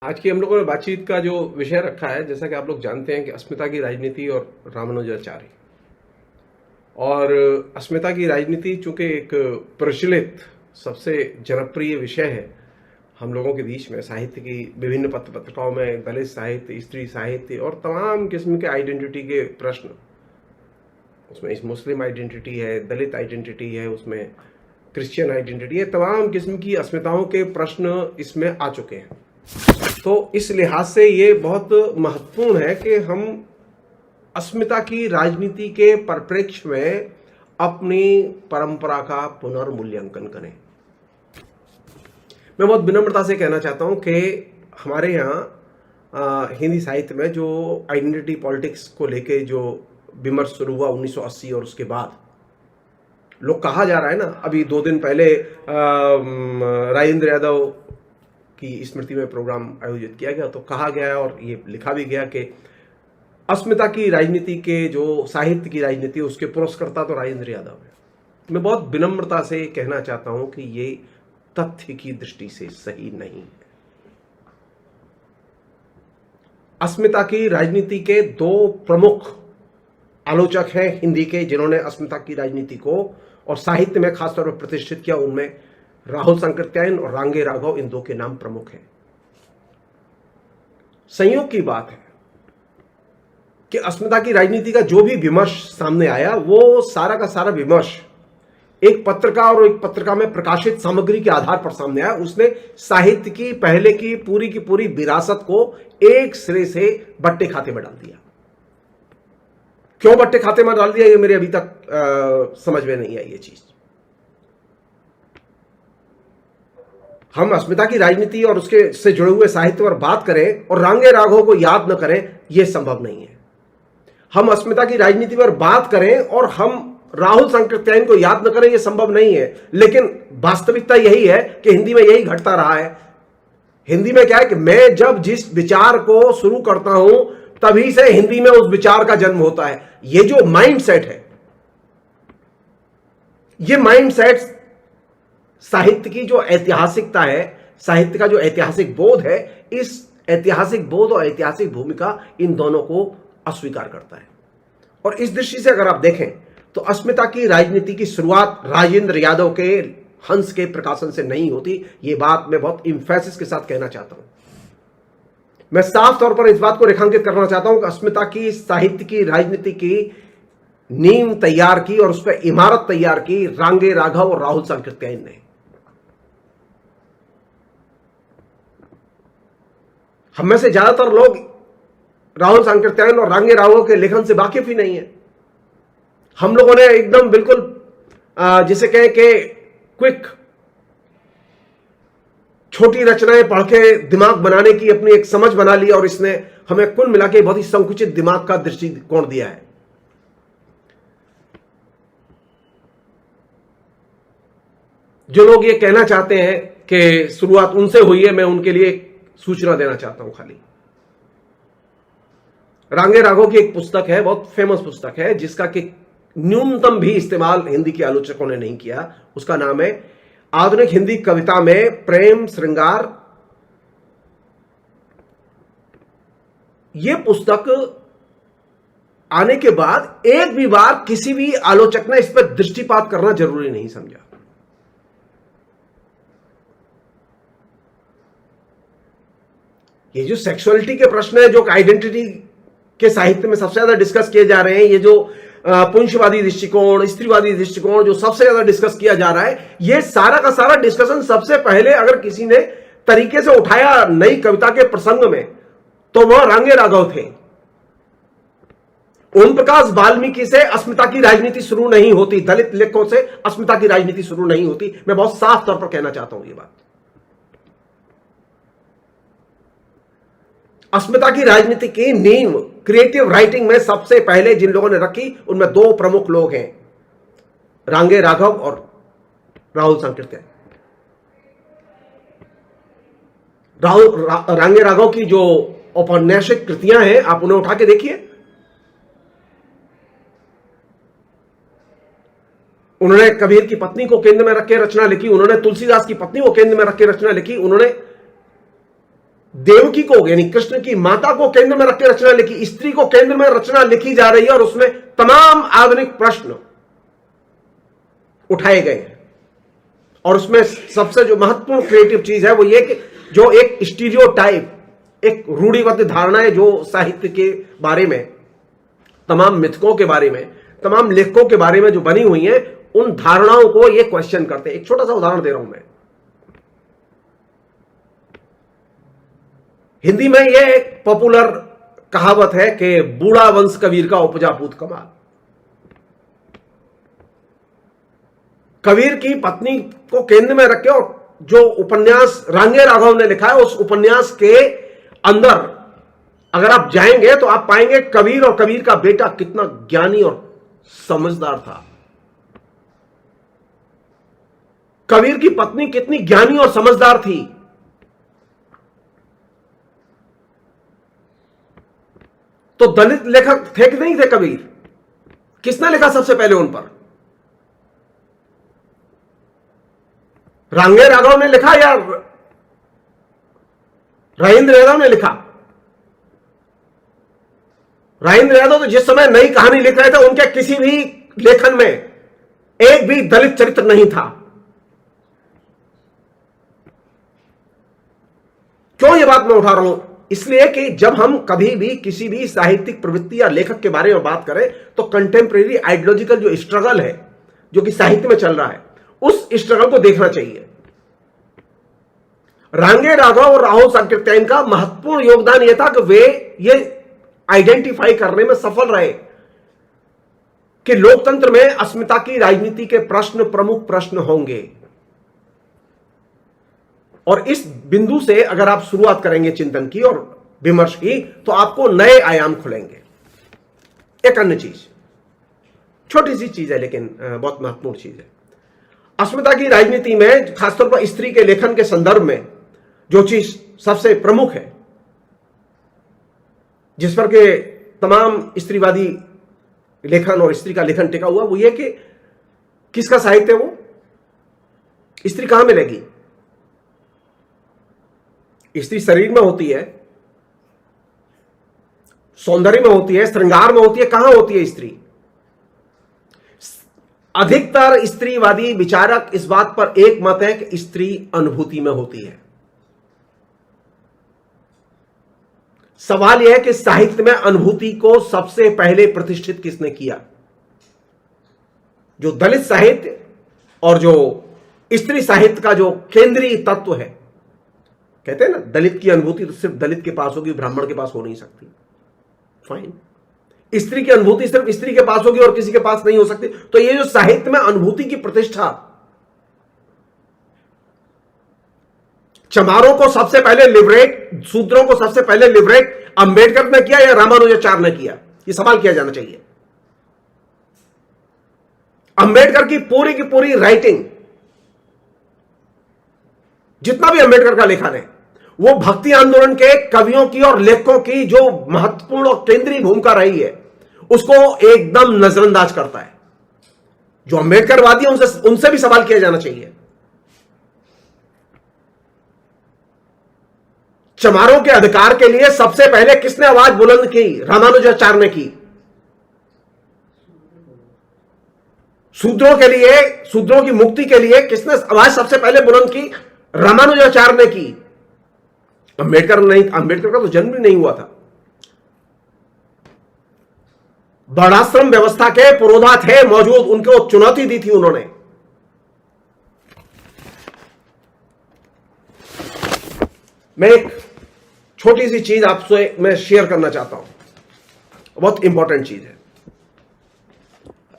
आज की हम लोगों ने बातचीत का जो विषय रखा है, जैसा कि आप लोग जानते हैं कि अस्मिता की राजनीति और रामानुजाचार्य। और अस्मिता की राजनीति चूंकि एक प्रचलित सबसे जनप्रिय विषय है हम लोगों के बीच में, साहित्य की विभिन्न पत्र पत्रिकाओं में दलित साहित्य, स्त्री साहित्य और तमाम किस्म के आइडेंटिटी के प्रश्न, उसमें इस मुस्लिम आइडेंटिटी है, दलित आइडेंटिटी है, उसमें क्रिश्चियन आइडेंटिटी है, तमाम किस्म की अस्मिताओं के प्रश्न इसमें आ चुके हैं। तो इस लिहाज से ये बहुत महत्वपूर्ण है कि हम अस्मिता की राजनीति के परिप्रेक्ष्य में अपनी परंपरा का पुनर्मूल्यांकन करें। मैं बहुत विनम्रता से कहना चाहता हूं कि हमारे यहाँ हिंदी साहित्य में जो आइडेंटिटी पॉलिटिक्स को लेके जो विमर्श शुरू हुआ 1980 और उसके बाद, लोग कहा जा रहा है ना, अभी 2 दिन पहले राजेंद्र यादव की स्मृति में प्रोग्राम आयोजित किया गया, तो कहा गया और ये लिखा भी गया कि अस्मिता की राजनीति के जो साहित्य की राजनीति उसके पुरस्कर्ता तो राजेंद्र यादव है। मैं बहुत विनम्रता से कहना चाहता हूं कि ये तथ्य की दृष्टि से सही नहीं है। अस्मिता की राजनीति के 2 प्रमुख आलोचक हैं हिंदी के, जिन्होंने अस्मिता की राजनीति को और साहित्य में खासतौर पर प्रतिष्ठित किया। उनमें राहुल सांकृत्यायन और रांगे राघव, इन 2 के नाम प्रमुख हैं। संयोग की बात है कि अस्मिता की राजनीति का जो भी विमर्श सामने आया, वो सारा का सारा विमर्श एक पत्रकार और एक पत्रिका में प्रकाशित सामग्री के आधार पर सामने आया। उसने साहित्य की पहले की पूरी विरासत को एक सिरे से बट्टे खाते में डाल दिया। क्यों बट्टे खाते में डाल दिया, ये मेरे अभी तक समझ में नहीं आई ये चीज। हम अस्मिता की राजनीति और उसके से जुड़े हुए साहित्य पर बात करें और रांगे राघव को याद न करें, यह संभव नहीं है। हम अस्मिता की राजनीति पर बात करें और हम राहुल सांकृत्यायन को याद न करें, यह संभव नहीं है। लेकिन वास्तविकता यही है कि हिंदी में यही घटता रहा है। हिंदी में क्या है कि मैं जब जिस विचार को शुरू करता हूं, तभी से हिंदी में उस विचार का जन्म होता है। यह जो माइंडसेट है, यह माइंडसेट साहित्य की जो ऐतिहासिकता है, साहित्य का जो ऐतिहासिक बोध है, इस ऐतिहासिक बोध और ऐतिहासिक भूमिका इन दोनों को अस्वीकार करता है। और इस दृष्टि से अगर आप देखें तो अस्मिता की राजनीति की शुरुआत राजेंद्र यादव के हंस के प्रकाशन से नहीं होती। यह बात मैं बहुत इम्फेसिस के साथ कहना चाहता हूं। मैं साफ तौर पर इस बात को रेखांकित करना चाहता हूं कि अस्मिता की साहित्य की राजनीति की नींव तैयार की और उस पर इमारत तैयार की रांगे राघव और राहुल सांकृत्यायन ने। हम में से ज्यादातर लोग राहुल सांकृत्यायन और रांगे राघव के लेखन से वाकिफ ही नहीं है। हम लोगों ने एकदम बिल्कुल जिसे कहें कि क्विक छोटी रचनाएं पढ़ के दिमाग बनाने की अपनी एक समझ बना ली, और इसने हमें कुल मिला के बहुत ही संकुचित दिमाग का दृष्टिकोण दिया है। जो लोग ये कहना चाहते हैं कि शुरुआत उनसे हुई है, मैं उनके लिए एक सूचना देना चाहता हूं। खाली रांगे राघव की एक पुस्तक है, बहुत फेमस पुस्तक है, जिसका कि न्यूनतम भी इस्तेमाल हिंदी के आलोचकों ने नहीं किया। उसका नाम है आधुनिक हिंदी कविता में प्रेम श्रृंगार। यह पुस्तक आने के बाद एक भी बार किसी भी आलोचक ने इस पर दृष्टिपात करना जरूरी नहीं समझा। ये जो सेक्सुअलिटी के प्रश्न है, जो आइडेंटिटी के साहित्य में सबसे ज्यादा डिस्कस किए जा रहे हैं, ये जो पुंछवादी दृष्टिकोण, स्त्रीवादी दृष्टिकोण जो सबसे ज्यादा डिस्कस किया जा रहा है, ये सारा का सारा डिस्कशन सबसे पहले अगर किसी ने तरीके से उठाया नई कविता के प्रसंग में, तो वह रांगे राघव थे। ओम प्रकाश वाल्मीकि से अस्मिता की राजनीति शुरू नहीं होती, दलित लेखकों से अस्मिता की राजनीति शुरू नहीं होती। मैं बहुत साफ तौर पर कहना चाहता हूं ये बात। अस्मिता की राजनीति की नींव क्रिएटिव राइटिंग में सबसे पहले जिन लोगों ने रखी, उनमें 2 प्रमुख लोग हैं, रांगे राघव और राहुल सांकृत्यायन। रांगे राघव की जो औपन्यासिक कृतियां हैं, आप उन्हें उठा के देखिए। उन्होंने कबीर की पत्नी को केंद्र में रख के रचना लिखी, उन्होंने तुलसीदास की पत्नी को केंद्र में रख के रचना लिखी, उन्होंने देवकी को यानी कृष्ण की माता को केंद्र में रख के रचना लिखी, स्त्री को केंद्र में रचना लिखी जा रही है और उसमें तमाम आधुनिक प्रश्न उठाए गए हैं। और उसमें सबसे जो महत्वपूर्ण क्रिएटिव चीज है वो ये कि जो एक स्टीरियोटाइप, एक रूढ़िबद्ध धारणाएं जो साहित्य के बारे में, तमाम मिथकों के बारे में, तमाम लेखकों के बारे में जो बनी हुई हैं, उन धारणाओं को ये क्वेश्चन करते हैं। एक छोटा सा उदाहरण दे रहा हूं मैं। हिंदी में ये एक पॉपुलर कहावत है कि बूढ़ा वंश कबीर का उपजा पूत कमाल। कबीर की पत्नी को केंद्र में रखे और जो उपन्यास रांगे राघव ने लिखा है, उस उपन्यास के अंदर अगर आप जाएंगे तो आप पाएंगे कबीर और कबीर का बेटा कितना ज्ञानी और समझदार था। कबीर की पत्नी कितनी ज्ञानी और समझदार थी। तो दलित लेखक थे कि नहीं थे कबीर? किसने लिखा सबसे पहले उन पर? रांगे राघव ने लिखा या राजेंद्र यादव ने लिखा? राजेंद्र यादव तो जिस समय नई कहानी लिख रहे थे उनके किसी भी लेखन में एक भी दलित चरित्र नहीं था। क्यों यह बात मैं उठा रहा हूं? इसलिए कि जब हम कभी भी किसी भी साहित्यिक प्रवृत्ति या लेखक के बारे में बात करें तो कंटेम्प्रेरी आइडियोलॉजिकल जो स्ट्रगल है जो कि साहित्य में चल रहा है, उस स्ट्रगल को देखना चाहिए। रांगे राघव और राहुल सांकृत्यायन का महत्वपूर्ण योगदान यह था कि वे ये आइडेंटिफाई करने में सफल रहे कि लोकतंत्र में अस्मिता की राजनीति के प्रश्न प्रमुख प्रश्न होंगे। और इस बिंदु से अगर आप शुरुआत करेंगे चिंतन की और विमर्श की तो आपको नए आयाम खुलेंगे। एक अन्य चीज, छोटी सी चीज है लेकिन बहुत महत्वपूर्ण चीज है। अस्मिता की राजनीति में खासतौर पर स्त्री के लेखन के संदर्भ में जो चीज सबसे प्रमुख है, जिस पर के तमाम स्त्रीवादी लेखन और स्त्री का लेखन टिका हुआ, वो ये कि किसका साहित्य है वो? स्त्री कहां मिलेगी? स्त्री शरीर में होती है, सौंदर्य में होती है, श्रृंगार में होती है। कहां होती है स्त्री? अधिकतर स्त्रीवादी विचारक इस बात पर एक मत है कि स्त्री अनुभूति में होती है। सवाल यह है कि साहित्य में अनुभूति को सबसे पहले प्रतिष्ठित किसने किया? जो दलित साहित्य और जो स्त्री साहित्य का जो केंद्रीय तत्व है, कहते हैं ना दलित की अनुभूति तो सिर्फ दलित के पास होगी, ब्राह्मण के पास हो नहीं सकती। फाइन। स्त्री की अनुभूति सिर्फ स्त्री के पास होगी और किसी के पास नहीं हो सकती। तो ये जो साहित्य में अनुभूति की प्रतिष्ठा, चमारों को सबसे पहले लिबरेट, शूद्रों को सबसे पहले लिबरेट अंबेडकर ने किया या रामानुजाचार्य ने किया? ये सवाल किया जाना चाहिए। अंबेडकर की पूरी राइटिंग, जितना भी अंबेडकर का लेखन है, वो भक्ति आंदोलन के कवियों की और लेखकों की जो महत्वपूर्ण और केंद्रीय भूमिका रही है उसको एकदम नजरअंदाज करता है। जो अंबेडकरवादी है उनसे भी सवाल किया जाना चाहिए। चमारों के अधिकार के लिए सबसे पहले किसने आवाज बुलंद की? रामानुजाचार्य ने की। शूद्रों के लिए, शूद्रों की मुक्ति के लिए किसने आवाज सबसे पहले बुलंद की? रामानुजाचार्य ने की। अंबेडकर नहीं, अंबेडकर का तो जन्म भी नहीं हुआ था। वर्णाश्रम व्यवस्था के पुरोधा थे मौजूद, उनको चुनौती दी थी उन्होंने। मैं एक छोटी सी चीज आपसे मैं शेयर करना चाहता हूं, बहुत इंपॉर्टेंट चीज है।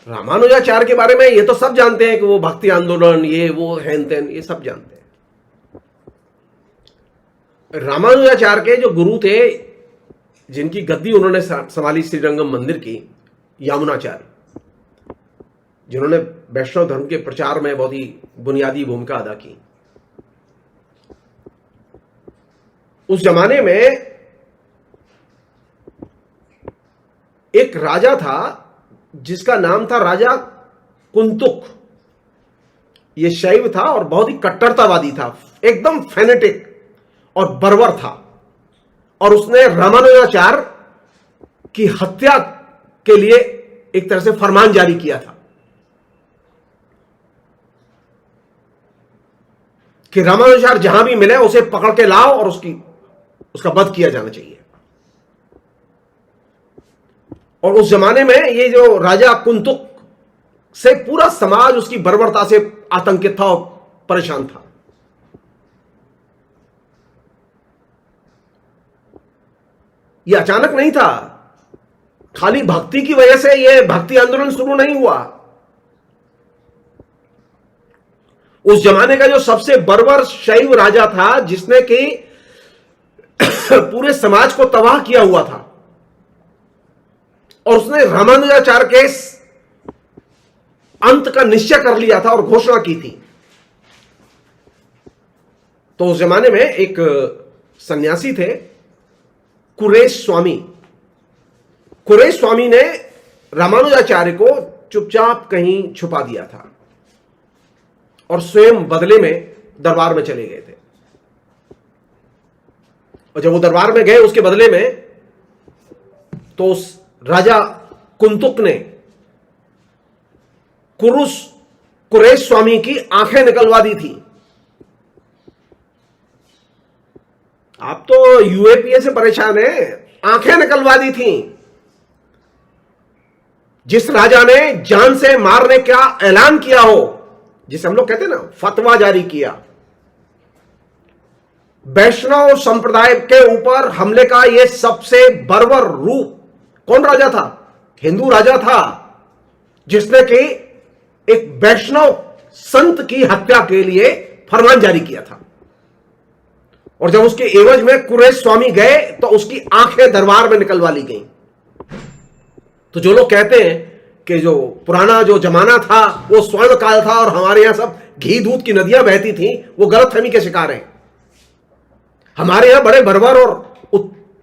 रामानुजाचार्य के बारे में ये तो सब जानते हैं कि वो भक्ति आंदोलन, ये वो हैन तेन, ये सब जानते हैं। रामानुजाचार्य के जो गुरु थे, जिनकी गद्दी उन्होंने संभाली श्रीरंगम मंदिर की, यामुनाचार्य, जिन्होंने वैष्णव धर्म के प्रचार में बहुत ही बुनियादी भूमिका अदा की। उस जमाने में एक राजा था जिसका नाम था राजा कुंतुक। यह शैव था और बहुत ही कट्टरतावादी था, एकदम फेनेटिक और बर्बर था। और उसने रामानुजाचार्य की हत्या के लिए एक तरह से फरमान जारी किया था कि रामानुजाचार्य जहां भी मिले उसे पकड़ के लाओ और उसका वध किया जाना चाहिए। और उस जमाने में ये जो राजा कुंतुक से पूरा समाज उसकी बर्बरता से आतंकित था और परेशान था। यह अचानक नहीं था, खाली भक्ति की वजह से यह भक्ति आंदोलन शुरू नहीं हुआ। उस जमाने का जो सबसे बर्बर शैव राजा था, जिसने कि पूरे समाज को तबाह किया हुआ था, और उसने रामानुजाचार्य के अंत का निश्चय कर लिया था और घोषणा की थी। तो उस जमाने में एक सन्यासी थे, कुरेश स्वामी। कुरेश स्वामी ने रामानुजाचार्य को चुपचाप कहीं छुपा दिया था और स्वयं बदले में दरबार में चले गए थे। और जब वो दरबार में गए उसके बदले में, तो उस राजा कुंतुक ने कुरेश स्वामी की आंखें निकलवा दी थी। आप तो यूएपीए से परेशान हैं, आंखें निकलवा दी थी। जिस राजा ने जान से मारने का ऐलान किया हो, जिसे हम लोग कहते हैं ना, फतवा जारी किया, वैष्णव संप्रदाय के ऊपर हमले का यह सबसे बर्बर रूप कौन राजा था? हिंदू राजा था, जिसने कि एक वैष्णव संत की हत्या के लिए फरमान जारी किया था। और जब उसके एवज में कुरेश स्वामी गए तो उसकी आंखें दरबार में निकलवा ली गई। तो जो लोग कहते हैं कि जो पुराना जो जमाना था वो स्वर्ण काल था और हमारे यहां सब घी दूध की नदियां बहती थी, वो गलतफहमी के शिकार हैं। हमारे यहां बड़े बर्बर और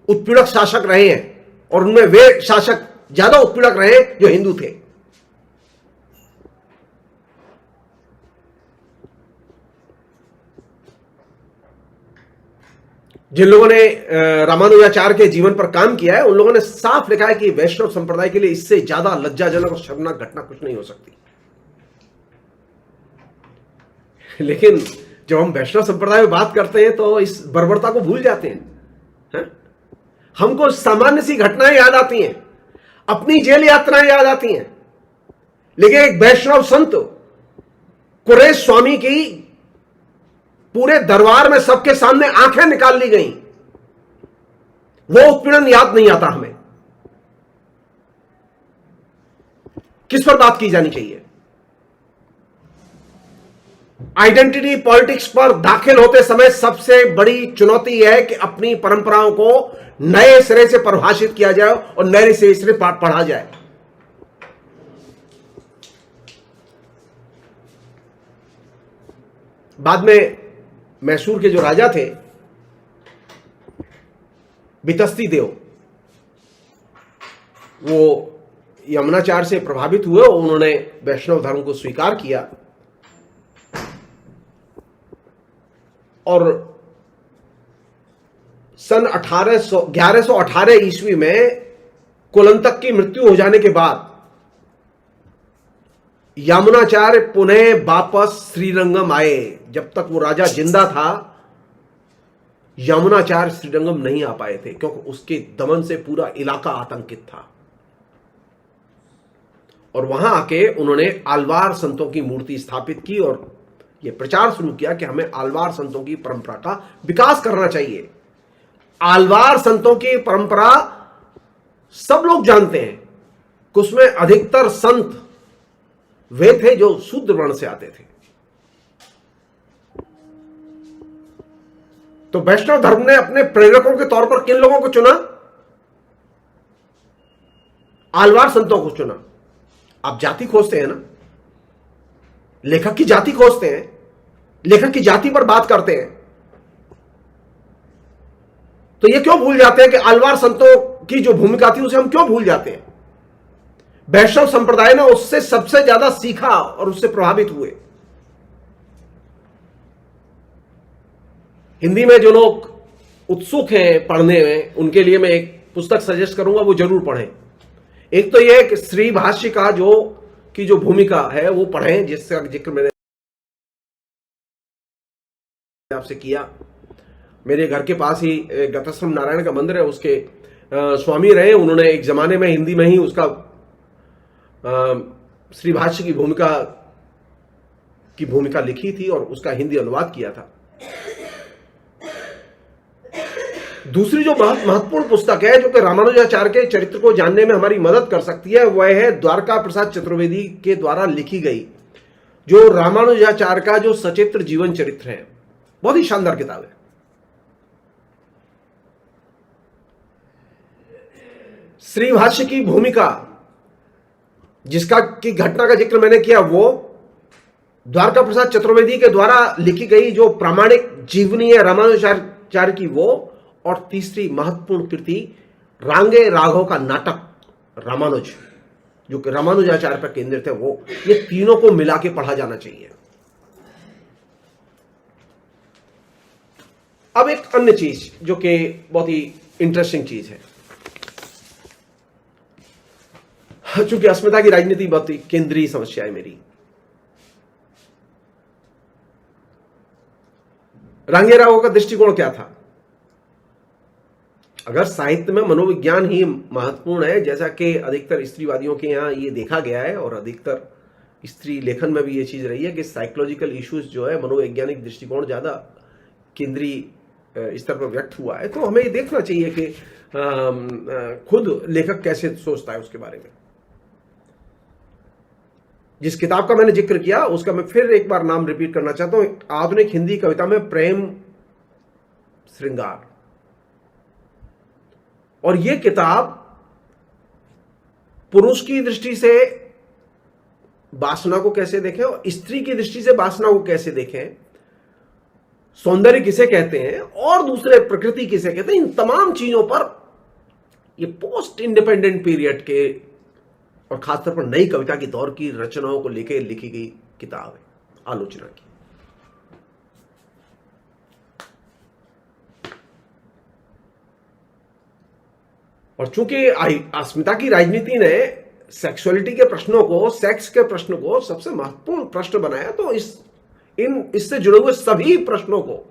उत्पीड़क शासक रहे हैं, और उनमें वे शासक ज्यादा उत्पीड़क रहे जो हिंदू थे। जिन लोगों ने रामानुजाचार्य के जीवन पर काम किया है, उन लोगों ने साफ लिखा है कि वैष्णव संप्रदाय के लिए इससे ज्यादा लज्जाजनक और शर्मनाक घटना कुछ नहीं हो सकती। लेकिन जब हम वैष्णव संप्रदाय में बात करते हैं तो इस बर्बरता को भूल जाते हैं। हमको सामान्य सी घटनाएं याद आती हैं, अपनी जेल यात्राएं याद आती हैं। लेकिन एक वैष्णव संत कुरेश स्वामी की पूरे दरबार में सबके सामने आंखें निकाल ली गई, वो उत्पीड़न याद नहीं आता हमें। किस पर बात की जानी चाहिए? आइडेंटिटी पॉलिटिक्स पर दाखिल होते समय सबसे बड़ी चुनौती यह है कि अपनी परंपराओं को नए सिरे से परिभाषित किया जाए और नए सिरे से पढ़ा जाए। बाद में मैसूर के जो राजा थे बितस्ती देव, वो यमुनाचार्य से प्रभावित हुए, उन्होंने वैष्णव धर्म को स्वीकार किया और सन 1118 ईस्वी में कुलंतक की मृत्यु हो जाने के बाद यमुनाचार्य पुनः वापस श्रीरंगम आए। जब तक वो राजा जिंदा था, यमुनाचार्य श्रीरंगम नहीं आ पाए थे, क्योंकि उसके दमन से पूरा इलाका आतंकित था। और वहां आके उन्होंने आलवार संतों की मूर्ति स्थापित की और यह प्रचार शुरू किया कि हमें आलवार संतों की परंपरा का विकास करना चाहिए। आलवार संतों की परंपरा सब लोग जानते हैं कि उसमें अधिकतर संत वे थे जो शूद्र वर्ण से आते थे। तो वैष्णव धर्म ने अपने प्रेरकों के तौर पर किन लोगों को चुना? आलवार संतों को चुना। आप जाति खोजते हैं ना, लेखक की जाति खोजते हैं, लेखक की जाति पर बात करते हैं, तो ये क्यों भूल जाते हैं कि आलवार संतों की जो भूमिका थी उसे हम क्यों भूल जाते हैं? वैष्णव संप्रदाय ने उससे सबसे ज्यादा सीखा और उससे प्रभावित हुए। हिंदी में जो लोग उत्सुक हैं पढ़ने में, उनके लिए मैं एक पुस्तक सजेस्ट करूंगा, वो जरूर पढ़ें। एक तो यह कि श्री भाष्य का जो भूमिका है वो पढ़ें, जिसका जिक्र मैंने आपसे किया। मेरे घर के पास ही गताश्रम नारायण का मंदिर है, उसके स्वामी रहे, उन्होंने एक जमाने में हिंदी में ही उसका श्री भाष्य की भूमिका लिखी थी और उसका हिंदी अनुवाद किया था। दूसरी जो बहुत महत्वपूर्ण पुस्तक है जो कि रामानुजाचार्य के चरित्र को जानने में हमारी मदद कर सकती है, वह है द्वारका प्रसाद चतुर्वेदी के द्वारा लिखी गई जो रामानुजाचार्य का जो सचित्र जीवन चरित्र है। बहुत ही शानदार किताब है। श्री भाष्य की भूमिका की घटना का जिक्र मैंने किया, वो द्वारका प्रसाद चतुर्वेदी के द्वारा लिखी गई जो प्रामाणिक जीवनी है रामानुजाचार्य की, वो, और तीसरी महत्वपूर्ण कृति रांगे राघव का नाटक रामानुज, जो कि रामानुजाचार्य पर केंद्रित है, वो। ये तीनों को मिला के पढ़ा जाना चाहिए। अब एक अन्य चीज जो कि बहुत ही इंटरेस्टिंग चीज है, चूंकि अस्मिता की राजनीति बहुत ही केंद्रीय समस्या है मेरी। रांगे राघव का दृष्टिकोण क्या था? अगर साहित्य में मनोविज्ञान ही महत्वपूर्ण है, जैसा कि अधिकतर स्त्रीवादियों के यहां ये देखा गया है और अधिकतर स्त्री लेखन में भी ये चीज रही है कि साइकोलॉजिकल इश्यूज जो है, मनोवैज्ञानिक दृष्टिकोण ज्यादा केंद्रीय स्तर पर व्यक्त हुआ है, तो हमें ये देखना चाहिए कि खुद लेखक कैसे सोचता है उसके बारे में। जिस किताब का मैंने जिक्र किया उसका मैं फिर एक बार नाम रिपीट करना चाहता हूं, आधुनिक हिंदी कविता में प्रेम श्रृंगार। और यह किताब पुरुष की दृष्टि से वासना को कैसे देखें और स्त्री की दृष्टि से वासना को कैसे देखें, सौंदर्य किसे कहते हैं और दूसरे प्रकृति किसे कहते हैं, इन तमाम चीजों पर यह पोस्ट इंडिपेंडेंट पीरियड के और खासतौर पर नई कविता की दौर की रचनाओं को लेकर लिखी गई किताब है, आलोचना की। और चूंकि अस्मिता की राजनीति ने सेक्सुअलिटी के प्रश्नों को, सेक्स के प्रश्न को सबसे महत्वपूर्ण प्रश्न बनाया, तो इससे जुड़े हुए सभी प्रश्नों को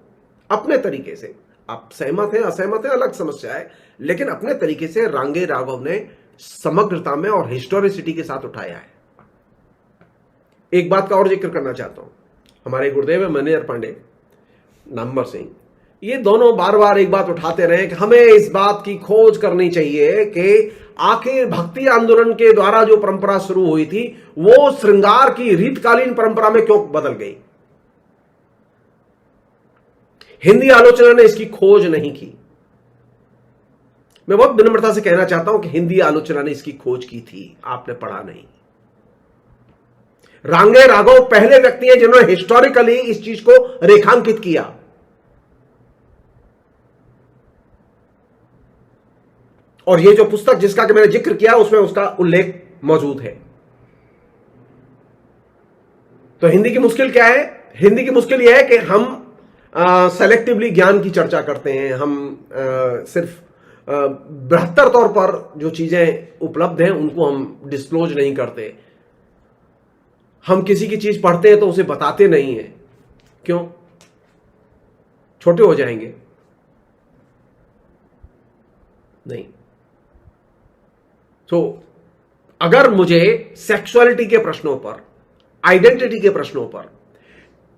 अपने तरीके से, आप सहमत हैं असहमत हैं अलग समस्या है, लेकिन अपने तरीके से रांगे राघव ने समग्रता में और हिस्टोरिसिटी के साथ उठाया है। एक बात का और जिक्र करना चाहता हूं, हमारे गुरुदेव है मैनेजर पांडे, नंबर सिंह, ये दोनों बार बार एक बात उठाते रहे कि हमें इस बात की खोज करनी चाहिए कि आखिर भक्ति आंदोलन के द्वारा जो परंपरा शुरू हुई थी वो श्रृंगार की रीतकालीन परंपरा में क्यों बदल गई। हिंदी आलोचना ने इसकी खोज नहीं की। मैं बहुत विनम्रता से कहना चाहता हूं कि हिंदी आलोचना ने इसकी खोज की थी, आपने पढ़ा नहीं। रांगे राघव पहले व्यक्ति हैं जिन्होंने हिस्टोरिकली इस चीज को रेखांकित किया। और ये जो पुस्तक जिसका कि मैंने जिक्र किया उसमें उसका उल्लेख मौजूद है। तो हिंदी की मुश्किल क्या है? हिंदी की मुश्किल यह है कि हम सेलेक्टिवली ज्ञान की चर्चा करते हैं, हम सिर्फ बृहत्तर तौर पर जो चीजें उपलब्ध हैं उनको हम डिस्क्लोज नहीं करते। हम किसी की चीज पढ़ते हैं तो उसे बताते नहीं हैं। क्यों? छोटे हो जाएंगे? नहीं। तो अगर मुझे सेक्सुअलिटी के प्रश्नों पर, आइडेंटिटी के प्रश्नों पर,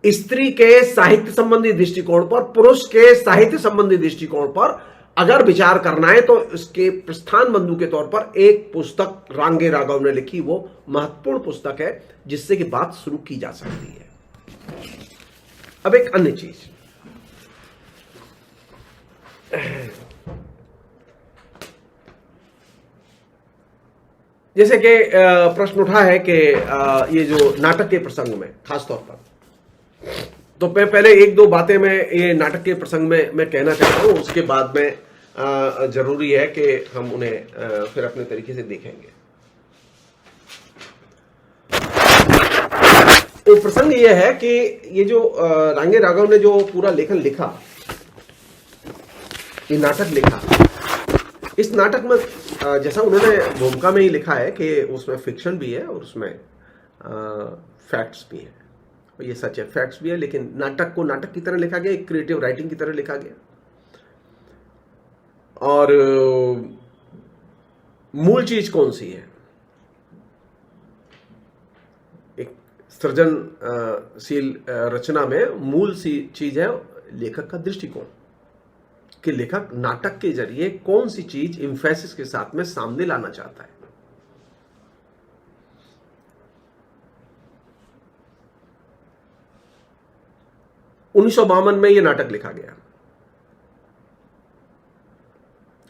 स्त्री के साहित्य संबंधी दृष्टिकोण पर, पुरुष के साहित्य संबंधी दृष्टिकोण पर अगर विचार करना है तो इसके प्रस्थान बिंदु के तौर पर एक पुस्तक रांगे राघव ने लिखी, वो महत्वपूर्ण पुस्तक है जिससे कि बात शुरू की जा सकती है। अब एक अन्य चीज, जैसे कि प्रश्न उठा है कि ये जो नाटक के प्रसंग में खासतौर पर, तो मैं पहले एक दो बातें मैं ये नाटक के प्रसंग में मैं कहना चाहता हूं, उसके बाद में जरूरी है कि हम उन्हें फिर अपने तरीके से देखेंगे। तो प्रसंग ये है कि ये जो रांगे राघव ने जो पूरा लेखन लिखा, ये नाटक लिखा। इस नाटक में जैसा उन्होंने भूमिका में ही लिखा है कि उसमें फिक्शन भी है और उसमें फैक्ट्स भी हैं। ये सच है, फैक्ट्स भी है, लेकिन नाटक को नाटक की तरह लिखा गया, एक क्रिएटिव राइटिंग की तरह लिखा गया। और मूल चीज कौन सी है? एक सृजनशील रचना में मूल सी चीज है लेखक का दृष्टिकोण, कि लेखक नाटक के जरिए कौन सी चीज एम्फेसिस के साथ में सामने लाना चाहता है। उन्नीस में यह नाटक लिखा गया।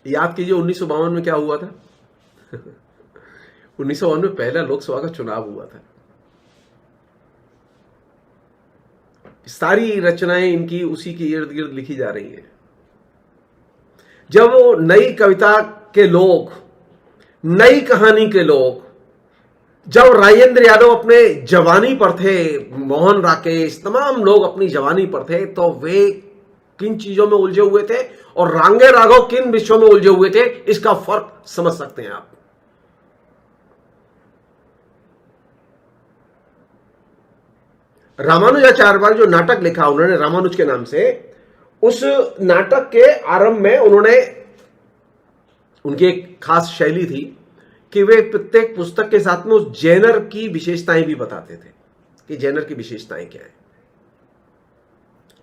याद कीजिए 1952 में क्या हुआ था। 1952 में पहला लोकसभा का चुनाव हुआ था। सारी रचनाएं इनकी उसी के इर्द गिर्द लिखी जा रही हैं। जब वो नई कविता के लोग, नई कहानी के लोग, जब राजेंद्र यादव अपने जवानी पर थे, मोहन राकेश, तमाम लोग अपनी जवानी पर थे, तो वे किन चीजों में उलझे हुए थे और रांगे राघव किन विषयों में उलझे हुए थे, इसका फर्क समझ सकते हैं आप। रामानुजाचार्य पर जो नाटक लिखा उन्होंने रामानुज के नाम से, उस नाटक के आरंभ में उन्होंने, उनकी एक खास शैली थी कि वे प्रत्येक पुस्तक के साथ में उस जेनर की विशेषताएं भी बताते थे कि जेनर की विशेषताएं क्या है।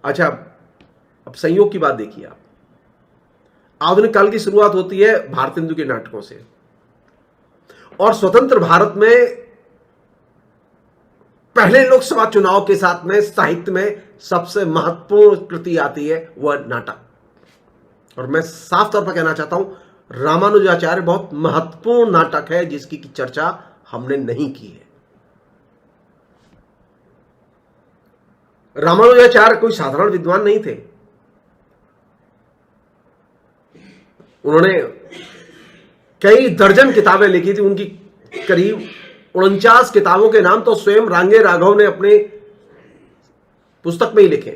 अच्छा, अब संयोग की बात देखिए आप। आधुनिक काल की शुरुआत होती है भारतेंदु के नाटकों से, और स्वतंत्र भारत में पहले लोकसभा चुनाव के साथ में साहित्य में सबसे महत्वपूर्ण कृति आती है, वह नाटक। और मैं साफ तौर पर कहना चाहता हूं, रामानुजाचार्य बहुत महत्वपूर्ण नाटक है जिसकी की चर्चा हमने नहीं की है। रामानुजाचार्य कोई साधारण विद्वान नहीं थे। उन्होंने कई दर्जन किताबें लिखी थी। उनकी करीब 49 किताबों के नाम तो स्वयं रांगे राघव ने अपने पुस्तक में ही लिखे।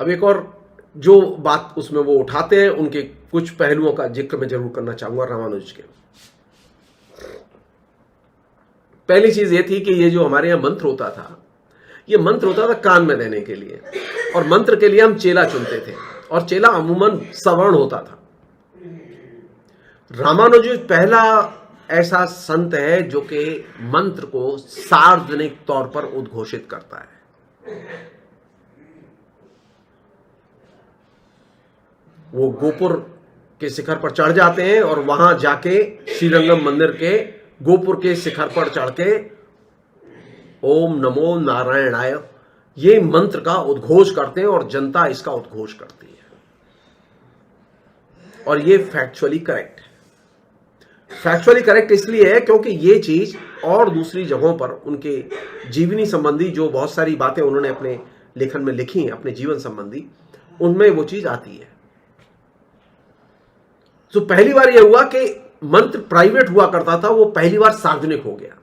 अब एक और जो बात उसमें वो उठाते हैं, उनके कुछ पहलुओं का जिक्र मैं जरूर करना चाहूंगा रामानुज के। पहली चीज ये थी कि ये जो हमारे यहां मंत्र होता था, ये मंत्र होता था कान में देने के लिए, और मंत्र के लिए हम चेला चुनते थे, और चेला अमूमन सवर्ण होता था। रामानुज पहला ऐसा संत है जो कि मंत्र को सार्वजनिक तौर पर उद्घोषित करता है। वो गोपुर के शिखर पर चढ़ जाते हैं और वहां जाके श्रीरंगम मंदिर के गोपुर के शिखर पर चढ़ के ओम नमो नारायणाय ये मंत्र का उद्घोष करते हैं, और जनता इसका उद्घोष करती है। और ये फैक्चुअली करेक्ट है। फैक्चुअली करेक्ट इसलिए है क्योंकि ये चीज और दूसरी जगहों पर उनके जीवनी संबंधी जो बहुत सारी बातें उन्होंने अपने लेखन में लिखी हैं, अपने जीवन संबंधी, उनमें वो चीज आती है। तो पहली बार यह हुआ कि मंत्र प्राइवेट हुआ करता था, वो पहली बार सार्वजनिक हो गया।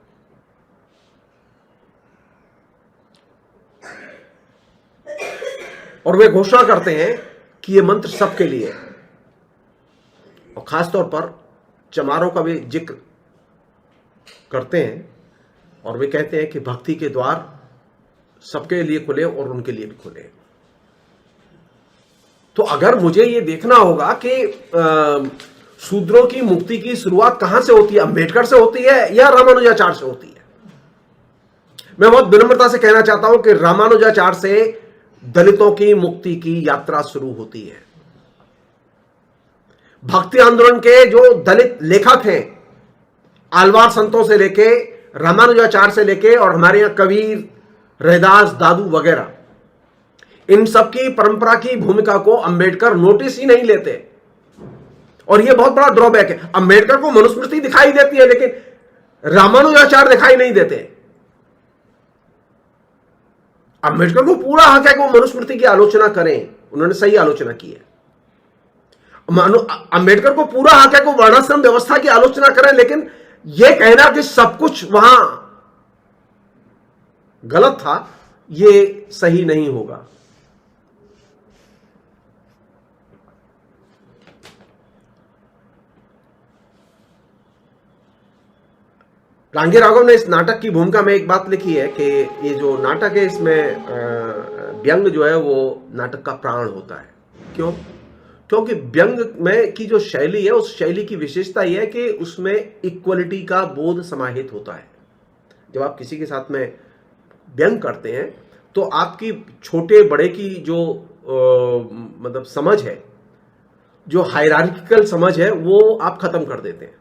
और वे घोषणा करते हैं कि यह मंत्र सबके लिए है, और खासतौर पर चमारों का भी जिक्र करते हैं, और वे कहते हैं कि भक्ति के द्वार सबके लिए खुले और उनके लिए भी खुले। तो अगर मुझे यह देखना होगा कि शूद्रों की मुक्ति की शुरुआत कहां से होती है, अंबेडकर से होती है या रामानुजाचार्य से होती है, मैं बहुत विनम्रता से कहना चाहता हूं कि रामानुजाचार्य से दलितों की मुक्ति की यात्रा शुरू होती है। भक्ति आंदोलन के जो दलित लेखक हैं, आलवार संतों से लेके, रामानुजाचार्य से लेके, और हमारे यहां कबीर, रैदास, दादू वगैरह, इन सब की परंपरा की भूमिका को अंबेडकर नोटिस ही नहीं लेते। और यह बहुत बड़ा ड्रॉबैक है। अंबेडकर को मनुस्मृति दिखाई देती है, लेकिन रामानुजाचार्य दिखाई नहीं देते। अंबेडकर को पूरा हक है कि वो मनुस्मृति की आलोचना करें, उन्होंने सही आलोचना की है। अंबेडकर को पूरा हक है कि वो वर्णाश्रम व्यवस्था की आलोचना करें, लेकिन यह कहना कि सब कुछ वहां गलत था, यह सही नहीं होगा। रांगे राघव ने इस नाटक की भूमिका में एक बात लिखी है कि ये जो नाटक है इसमें व्यंग जो है वो नाटक का प्राण होता है। क्यों? क्योंकि व्यंग में की जो शैली है उस शैली की विशेषता यह है कि उसमें इक्वलिटी का बोध समाहित होता है। जब आप किसी के साथ में व्यंग करते हैं तो आपकी छोटे बड़े की जो मतलब समझ है, जो हायरार्किकल समझ है, वो आप खत्म कर देते हैं।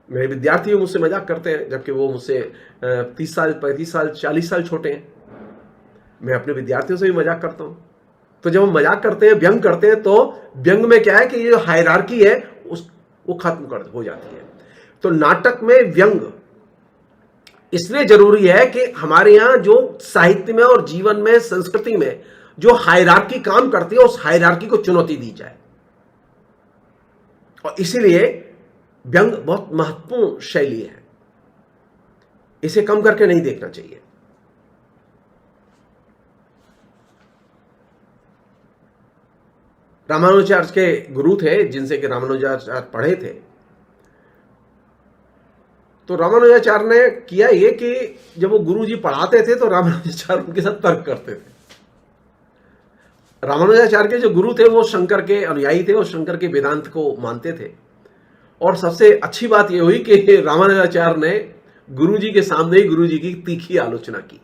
मेरे विद्यार्थी मुझसे मजाक करते हैं, जबकि वो मुझसे 30 साल 35 साल 40 साल छोटे हैं। मैं अपने विद्यार्थियों से भी मजाक करता हूं। तो जब हम मजाक करते हैं, व्यंग करते हैं, तो व्यंग में क्या है कि ये जो हायरार्की है वो खत्म हो जाती है। तो नाटक में व्यंग इसलिए जरूरी है कि हमारे यहां जो साहित्य में और जीवन में, संस्कृति में जो हायरार्की काम करती है, उस हायरार्की को चुनौती दी जाए। और इसीलिए व्यंग बहुत महत्वपूर्ण शैली है, इसे कम करके नहीं देखना चाहिए। रामानुजाचार्य के गुरु थे जिनसे कि रामानुजाचार्य पढ़े थे। तो रामानुजाचार्य ने किया ये कि जब वो गुरु जी पढ़ाते थे तो रामानुजाचार्य उनके साथ तर्क करते थे। रामानुजाचार्य के जो गुरु थे वो शंकर के अनुयायी थे और शंकर के वेदांत को मानते थे। और सबसे अच्छी बात यह हुई कि रामानुजाचार्य ने गुरु जी के सामने ही गुरु जी की तीखी आलोचना की,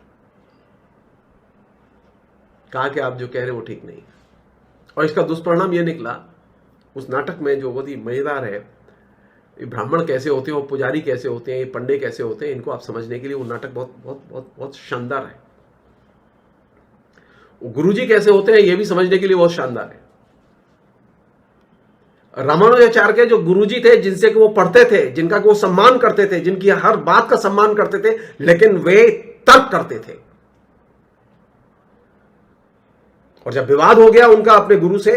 कहा कि आप जो कह रहे हो वो ठीक नहीं। और इसका दुष्परिणाम यह निकला उस नाटक में, जो बहुत ही मजेदार है। ये ब्राह्मण कैसे होते हैं, वो पुजारी कैसे होते हैं, ये पंडे कैसे होते हैं, इनको आप समझने के लिए वो नाटक बहुत बहुत बहुत बहुत शानदार है। वो गुरुजी कैसे होते हैं ये भी समझने के लिए बहुत शानदार है। रामानुजाचार्य के जो गुरुजी थे, जिनसे कि वो पढ़ते थे, जिनका वो सम्मान करते थे, जिनकी हर बात का सम्मान करते थे, लेकिन वे तर्क करते थे। और जब विवाद हो गया उनका अपने गुरु से,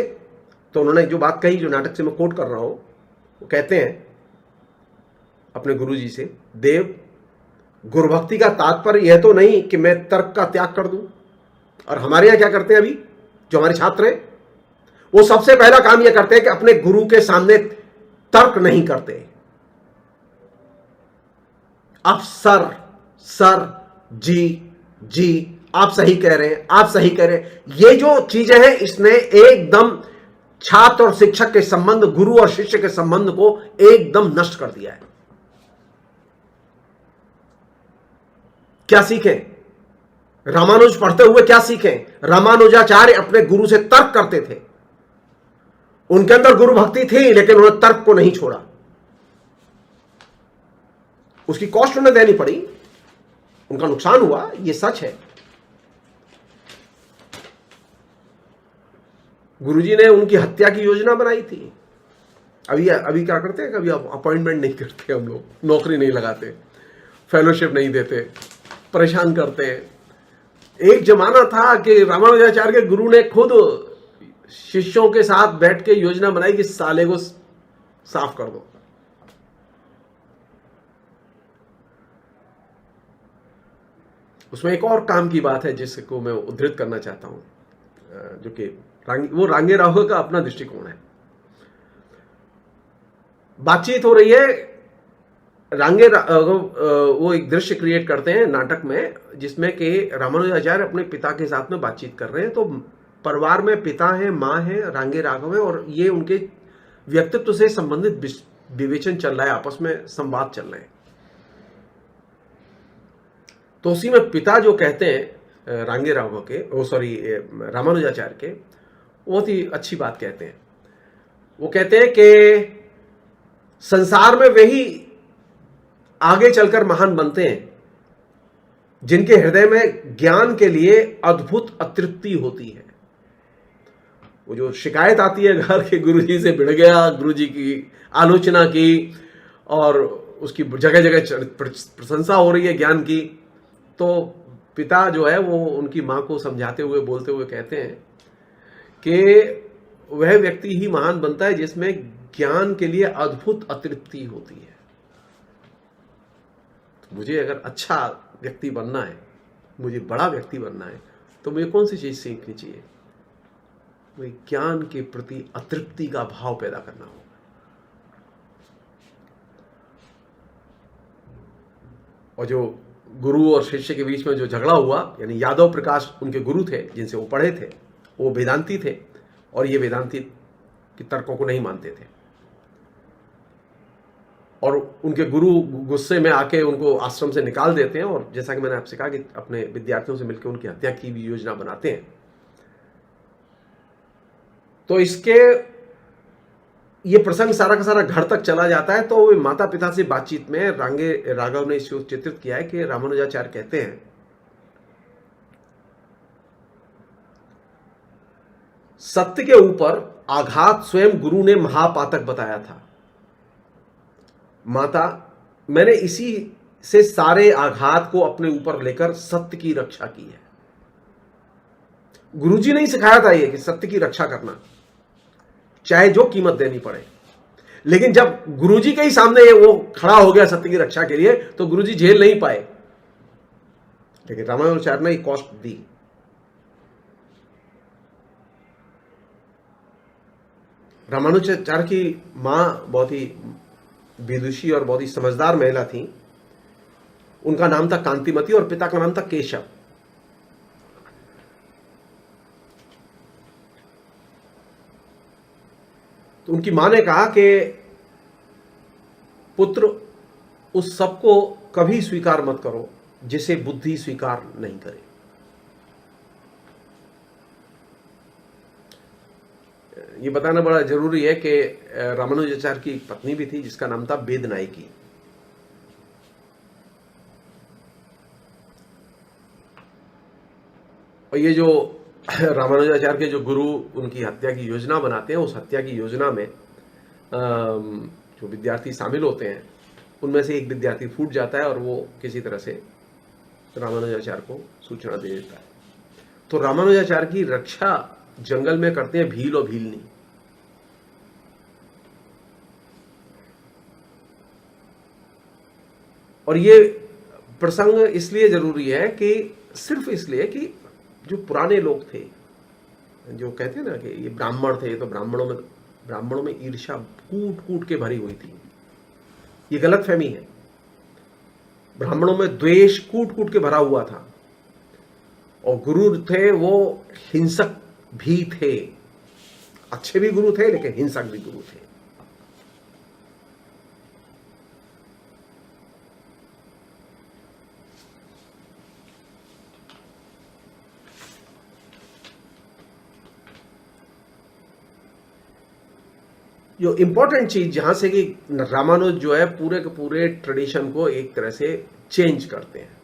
तो उन्होंने जो बात कही, जो नाटक से मैं कोट कर रहा हूं, वो कहते हैं अपने गुरुजी से, देव, गुरुभक्ति का तात्पर्य यह तो नहीं कि मैं तर्क का त्याग कर दूं। और हमारे यहां क्या करते हैं अभी जो हमारे छात्र हैं, वो सबसे पहला काम यह करते हैं कि अपने गुरु के सामने तर्क नहीं करते। आप सर सर जी आप सही कह रहे हैं, आप सही कह रहे हैं, ये जो चीजें हैं इसने एकदम छात्र और शिक्षक के संबंध, गुरु और शिष्य के संबंध को एकदम नष्ट कर दिया है। क्या सीखें? रामानुज पढ़ते हुए क्या सीखें? रामानुजाचार्य अपने गुरु से तर्क करते थे, उनके अंदर गुरु भक्ति थी, लेकिन उन्होंने तर्क को नहीं छोड़ा। उसकी कॉस्ट उन्हें देनी पड़ी, उनका नुकसान हुआ, यह सच है। गुरुजी ने उनकी हत्या की योजना बनाई थी। अभी क्या करते हैं, कभी अपॉइंटमेंट नहीं करते, हम लोग नौकरी नहीं लगाते, फेलोशिप नहीं देते, परेशान करते हैं। एक जमाना था कि रामानुजाचार्य के गुरु ने खुद शिष्यों के साथ बैठ के योजना बनाई कि साले को साफ कर दो। उसमें एक और काम की बात है जिसको मैं उद्धृत करना चाहता हूं, जो कि वो रांगे राघव का अपना दृष्टिकोण है। बातचीत हो रही है, रांगे राघव वो एक दृश्य क्रिएट करते हैं नाटक में, जिसमें कि रामानुजाचार्य अपने पिता के साथ में बातचीत कर रहे हैं। तो परिवार में पिता है, मां है, रांगे राघव है, और ये उनके व्यक्तित्व से संबंधित विवेचन चल रहा है, आपस में संवाद चल रहे हैं। तो उसी में पिता जो कहते हैं रांगे राघव के, रामानुजाचार्य के, बहुत ही अच्छी बात कहते हैं। वो कहते हैं कि संसार में वही आगे चलकर महान बनते हैं जिनके हृदय में ज्ञान के लिए अद्भुत अतृप्ति होती है। वो जो शिकायत आती है घर के, गुरुजी से भिड़ गया, गुरुजी की आलोचना की और उसकी जगह जगह प्रशंसा हो रही है ज्ञान की, तो पिता जो है वो उनकी मां को समझाते हुए, बोलते हुए कहते हैं कि वह व्यक्ति ही महान बनता है जिसमें ज्ञान के लिए अद्भुत अतृप्ति होती है। मुझे अगर अच्छा व्यक्ति बनना है, मुझे बड़ा व्यक्ति बनना है, तो मुझे कौन सी चीज सीखनी चाहिए? मुझे ज्ञान के प्रति अतृप्ति का भाव पैदा करना होगा। और जो गुरु और शिष्य के बीच में जो झगड़ा हुआ, यानी यादव प्रकाश उनके गुरु थे जिनसे वो पढ़े थे, वो वेदांती थे और ये वेदांती की तर्कों को नहीं मानते थे। और उनके गुरु गुस्से में आके उनको आश्रम से निकाल देते हैं और जैसा कि मैंने आपसे कहा कि अपने विद्यार्थियों से मिलकर उनकी हत्या की भी योजना बनाते हैं। तो ये प्रसंग सारा का सारा घर तक चला जाता है। तो माता पिता से बातचीत में राघव ने इसको चित्रित किया है कि रामानुजाचार्य कहते हैं, सत्य के ऊपर आघात स्वयं गुरु ने महापातक बताया था। माता, मैंने इसी से सारे आघात को अपने ऊपर लेकर सत्य की रक्षा की है। गुरुजी ने ही सिखाया था ये कि सत्य की रक्षा करना, चाहे जो कीमत देनी पड़े। लेकिन जब गुरुजी के ही सामने वो खड़ा हो गया सत्य की रक्षा के लिए, तो गुरुजी झेल नहीं पाए। लेकिन रामानुजाचार्य ने कॉस्ट दी। रामानुजाचार्य की मां बहुत ही विदुषी और बहुत ही समझदार महिला थी। उनका नाम था कांतिमती और पिता का नाम था केशव। तो उनकी मां ने कहा कि पुत्र, उस सब को कभी स्वीकार मत करो जिसे बुद्धि स्वीकार नहीं करे। ये बताना बड़ा जरूरी है कि रामानुजाचार्य की एक पत्नी भी थी जिसका नाम था वेदनायकी। और ये जो रामानुजाचार्य के जो गुरु उनकी हत्या की योजना बनाते हैं, उस हत्या की योजना में जो विद्यार्थी शामिल होते हैं, उनमें से एक विद्यार्थी फूट जाता है और वो किसी तरह से रामानुजाचार्य को सूचना दे देता है। तो रामानुजाचार्य की रक्षा जंगल में करते हैं भील और भीलनी। और ये प्रसंग इसलिए जरूरी है कि सिर्फ इसलिए कि जो पुराने लोग थे, जो कहते हैं ना कि ये ब्राह्मण थे, तो ब्राह्मणों में ईर्ष्या कूट कूट के भरी हुई थी। ये गलत फहमी है। ब्राह्मणों में द्वेष कूट कूट के भरा हुआ था। और गुरु थे वो हिंसक भी थे। अच्छे भी गुरु थे लेकिन हिंसक भी गुरु थे। जो इंपॉर्टेंट चीज जहां से कि रामानुज जो है पूरे के पूरे ट्रेडिशन को एक तरह से चेंज करते हैं,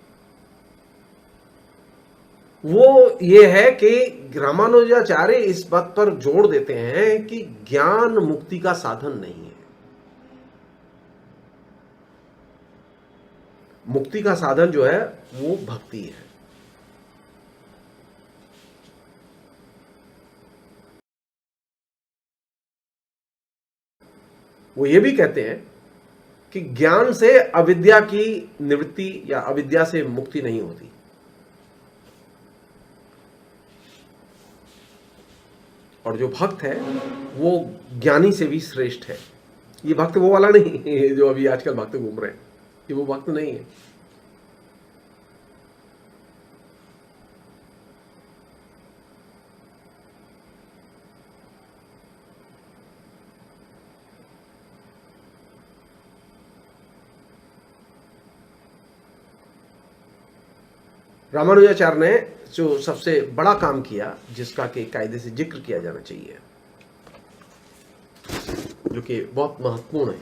वो ये है कि रामानुजाचार्य इस बात पर जोर देते हैं कि ज्ञान मुक्ति का साधन नहीं है। मुक्ति का साधन जो है वो भक्ति है। वो ये भी कहते हैं कि ज्ञान से अविद्या की निवृत्ति या अविद्या से मुक्ति नहीं होती। और जो भक्त है वो ज्ञानी से भी श्रेष्ठ है। ये भक्त वो वाला नहीं जो अभी आजकल भक्त घूम रहे हैं, ये वो भक्त नहीं है। रामानुजाचार्य ने जो सबसे बड़ा काम किया, जिसका कि कायदे से जिक्र किया जाना चाहिए, जो कि बहुत महत्वपूर्ण है,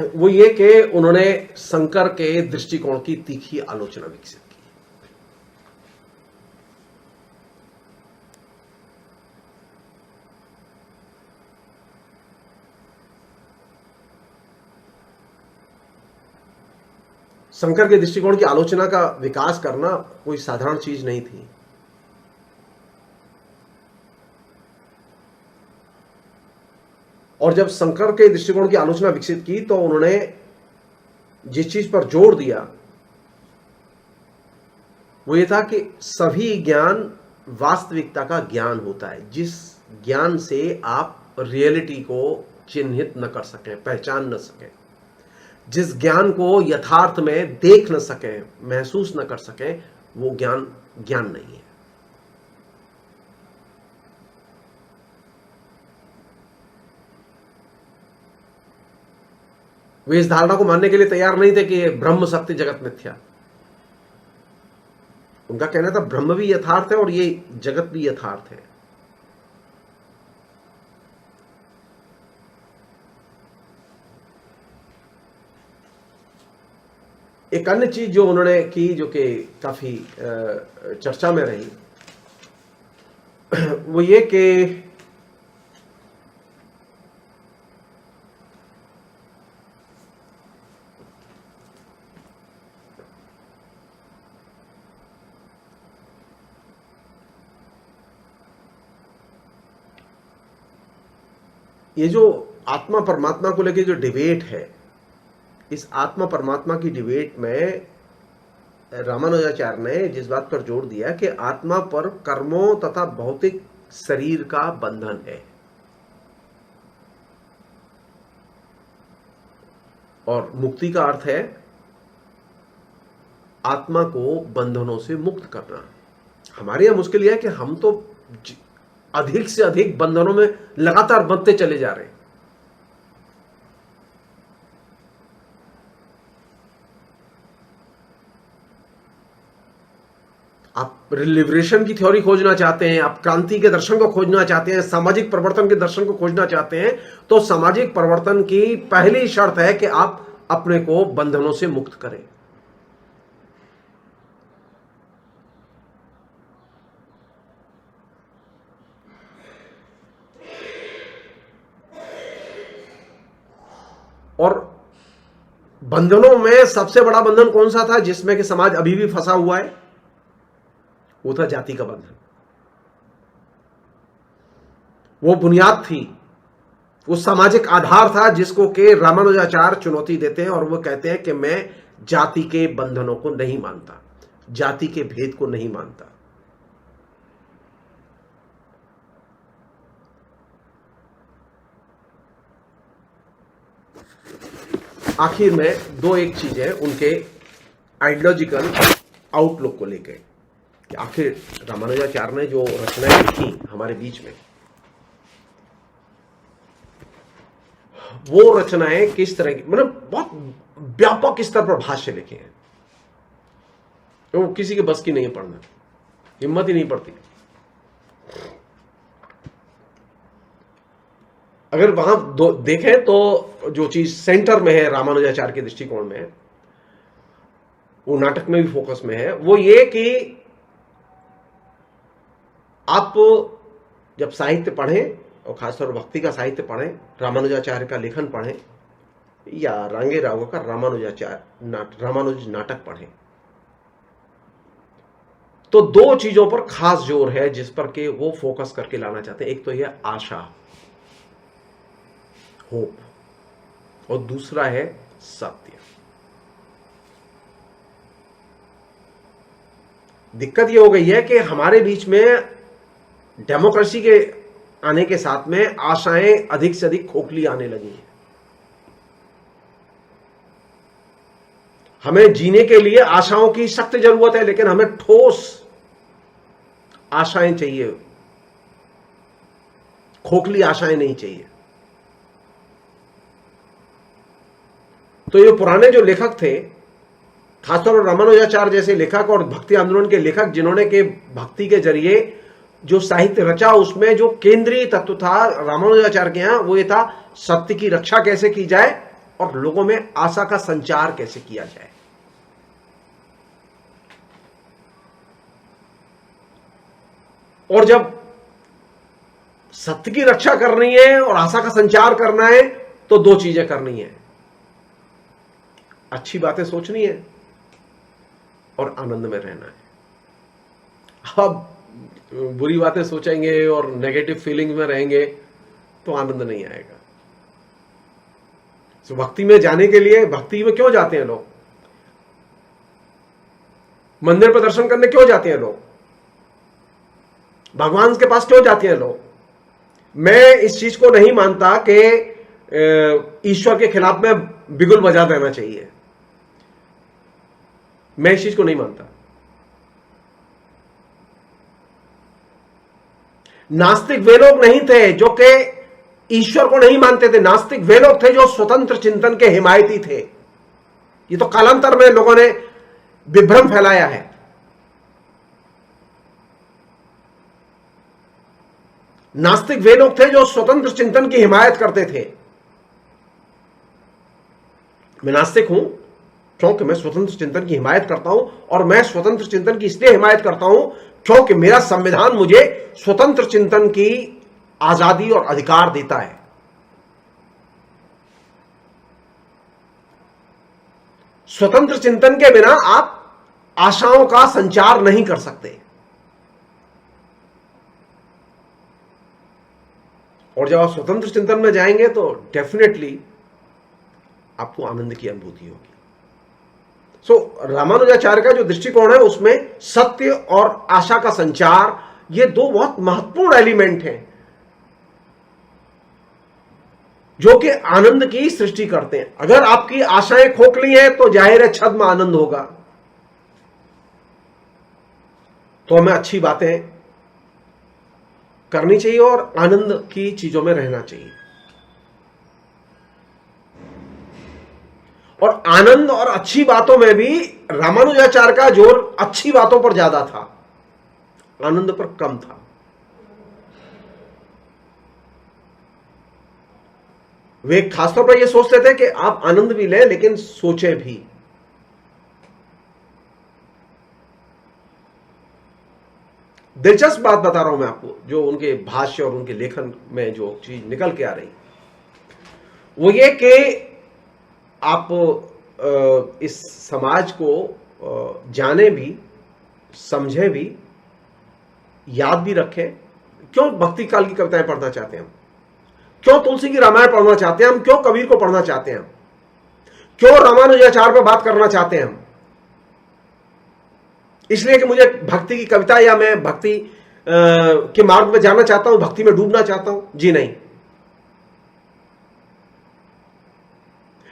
वो ये कि उन्होंने शंकर के दृष्टिकोण की तीखी आलोचना विकसित की। शंकर के दृष्टिकोण की आलोचना का विकास करना कोई साधारण चीज नहीं थी। और जब शंकर के दृष्टिकोण की आलोचना विकसित की तो उन्होंने जिस चीज पर जोर दिया वो ये था कि सभी ज्ञान वास्तविकता का ज्ञान होता है, जिस ज्ञान से आप रियलिटी को चिन्हित न कर सकें, पहचान न सकें, जिस ज्ञान को यथार्थ में देख न सकें, महसूस न कर सकें, वो ज्ञान ज्ञान नहीं है। वे इस धारणा को मानने के लिए तैयार नहीं थे कि ब्रह्म सत्य जगत मिथ्या। उनका कहना था ब्रह्म भी यथार्थ है और ये जगत भी यथार्थ है। एक अन्य चीज जो उन्होंने की, जो कि काफी चर्चा में रही, वो ये कि ये जो आत्मा परमात्मा को लेकर जो डिबेट है, इस आत्मा परमात्मा की डिबेट में रामानुजाचार्य ने जिस बात पर जोर दिया कि आत्मा पर कर्मों तथा भौतिक शरीर का बंधन है और मुक्ति का अर्थ है आत्मा को बंधनों से मुक्त करना। हमारे यहां मुश्किल यह है कि हम तो अधिक से अधिक बंधनों में लगातार बंधते चले जा रहे हैं। आप लिबरेशन की थ्योरी खोजना चाहते हैं, आप क्रांति के दर्शन को खोजना चाहते हैं, सामाजिक परिवर्तन के दर्शन को खोजना चाहते हैं, तो सामाजिक परिवर्तन की पहली शर्त है कि आप अपने को बंधनों से मुक्त करें। और बंधनों में सबसे बड़ा बंधन कौन सा था जिसमें कि समाज अभी भी फंसा हुआ है? वो था जाति का बंधन। वो बुनियाद थी, वो सामाजिक आधार था जिसको के रामानुजाचार्य चुनौती देते हैं और वो कहते हैं कि मैं जाति के बंधनों को नहीं मानता, जाति के भेद को नहीं मानता। आखिर में दो एक चीजें उनके आइडियोलॉजिकल आउटलुक को लेकर कि आखिर रामानुजाचार्य ने जो रचनाएं लिखी हमारे बीच में, वो रचनाएं किस तरह की, मतलब बहुत व्यापक स्तर पर भाष्य लिखे हैं, वो किसी के बस की नहीं है पढ़ना, हिम्मत ही नहीं पड़ती। अगर वहां देखें तो जो चीज सेंटर में है रामानुजाचार्य के दृष्टिकोण में, वो नाटक में भी फोकस में है, वो ये कि आप जब साहित्य पढ़ें और खासतौर पर भक्ति का साहित्य पढ़ें, रामानुजाचार्य का लेखन पढ़ें या रांगे राव का रामानुज नाटक पढ़ें, तो दो चीजों पर खास जोर है जिस पर के वो फोकस करके लाना चाहते हैं। एक तो यह आशा, होप, और दूसरा है सत्य। दिक्कत यह हो गई है कि हमारे बीच में डेमोक्रेसी के आने के साथ में आशाएं अधिक से अधिक खोखली आने लगी हैं। हमें जीने के लिए आशाओं की सख्त जरूरत है, लेकिन हमें ठोस आशाएं चाहिए, खोखली आशाएं नहीं चाहिए। तो ये पुराने जो लेखक थे, खासतौर पर रामानुजाचार्य जैसे लेखक और भक्ति आंदोलन के लेखक, जिन्होंने के भक्ति के जरिए जो साहित्य रचा, उसमें जो केंद्रीय तत्व था रामानुजाचार्य के यहां, वो ये था सत्य की रक्षा कैसे की जाए और लोगों में आशा का संचार कैसे किया जाए। और जब सत्य की रक्षा करनी है और आशा का संचार करना है तो दो चीजें करनी है, अच्छी बातें सोचनी है और आनंद में रहना है। अब बुरी बातें सोचेंगे और नेगेटिव फीलिंग में रहेंगे तो आनंद नहीं आएगा। तो भक्ति में जाने के लिए, भक्ति में क्यों जाते हैं लोग? मंदिर पर दर्शन करने क्यों जाते हैं लोग? भगवान के पास क्यों जाते हैं लोग? मैं इस चीज को नहीं मानता कि ईश्वर के खिलाफ में बिगुल बजा देना चाहिए। मैं इस चीज को नहीं मानता। नास्तिक वे लोग नहीं थे जो कि ईश्वर को नहीं मानते थे। नास्तिक वे लोग थे जो स्वतंत्र चिंतन के हिमायती थे। ये तो कालांतर में लोगों ने विभ्रम फैलाया है। नास्तिक वे लोग थे जो स्वतंत्र चिंतन की हिमायत करते थे। मैं नास्तिक हूं क्योंकि मैं स्वतंत्र चिंतन की हिमायत करता हूं, और मैं स्वतंत्र चिंतन की इसलिए हिमायत करता हूं क्योंकि मेरा संविधान मुझे स्वतंत्र चिंतन की आजादी और अधिकार देता है। स्वतंत्र चिंतन के बिना आप आशाओं का संचार नहीं कर सकते। और जब आप स्वतंत्र चिंतन में जाएंगे तो डेफिनेटली आपको आनंद की अनुभूति होगी। रामानुजाचार्य का जो दृष्टिकोण है उसमें सत्य और आशा का संचार, ये दो बहुत महत्वपूर्ण एलिमेंट हैं जो कि आनंद की सृष्टि करते हैं। अगर आपकी आशाएं खोखली हैं तो जाहिर है छद्म आनंद होगा। तो हमें अच्छी बातें करनी चाहिए और आनंद की चीजों में रहना चाहिए। और आनंद और अच्छी बातों में भी रामानुजाचार्य का जोर अच्छी बातों पर ज्यादा था, आनंद पर कम था। वे खासतौर पर यह सोचते थे कि आप आनंद भी लें लेकिन सोचें भी। दिलचस्प बात बता रहा हूं मैं आपको, जो उनके भाष्य और उनके लेखन में जो चीज निकल के आ रही वो ये कि आप इस समाज को जाने भी, समझें भी, याद भी रखें। क्यों भक्ति काल की कविताएं पढ़ना चाहते हैं हम? क्यों तुलसी की रामायण पढ़ना चाहते हैं हम? क्यों कबीर को पढ़ना चाहते हैं हम? क्यों रामानुजाचार्य पर बात करना चाहते हैं हम? इसलिए कि मुझे भक्ति की कविता या मैं भक्ति के मार्ग में जाना चाहता हूं, भक्ति में डूबना चाहता हूं? जी नहीं।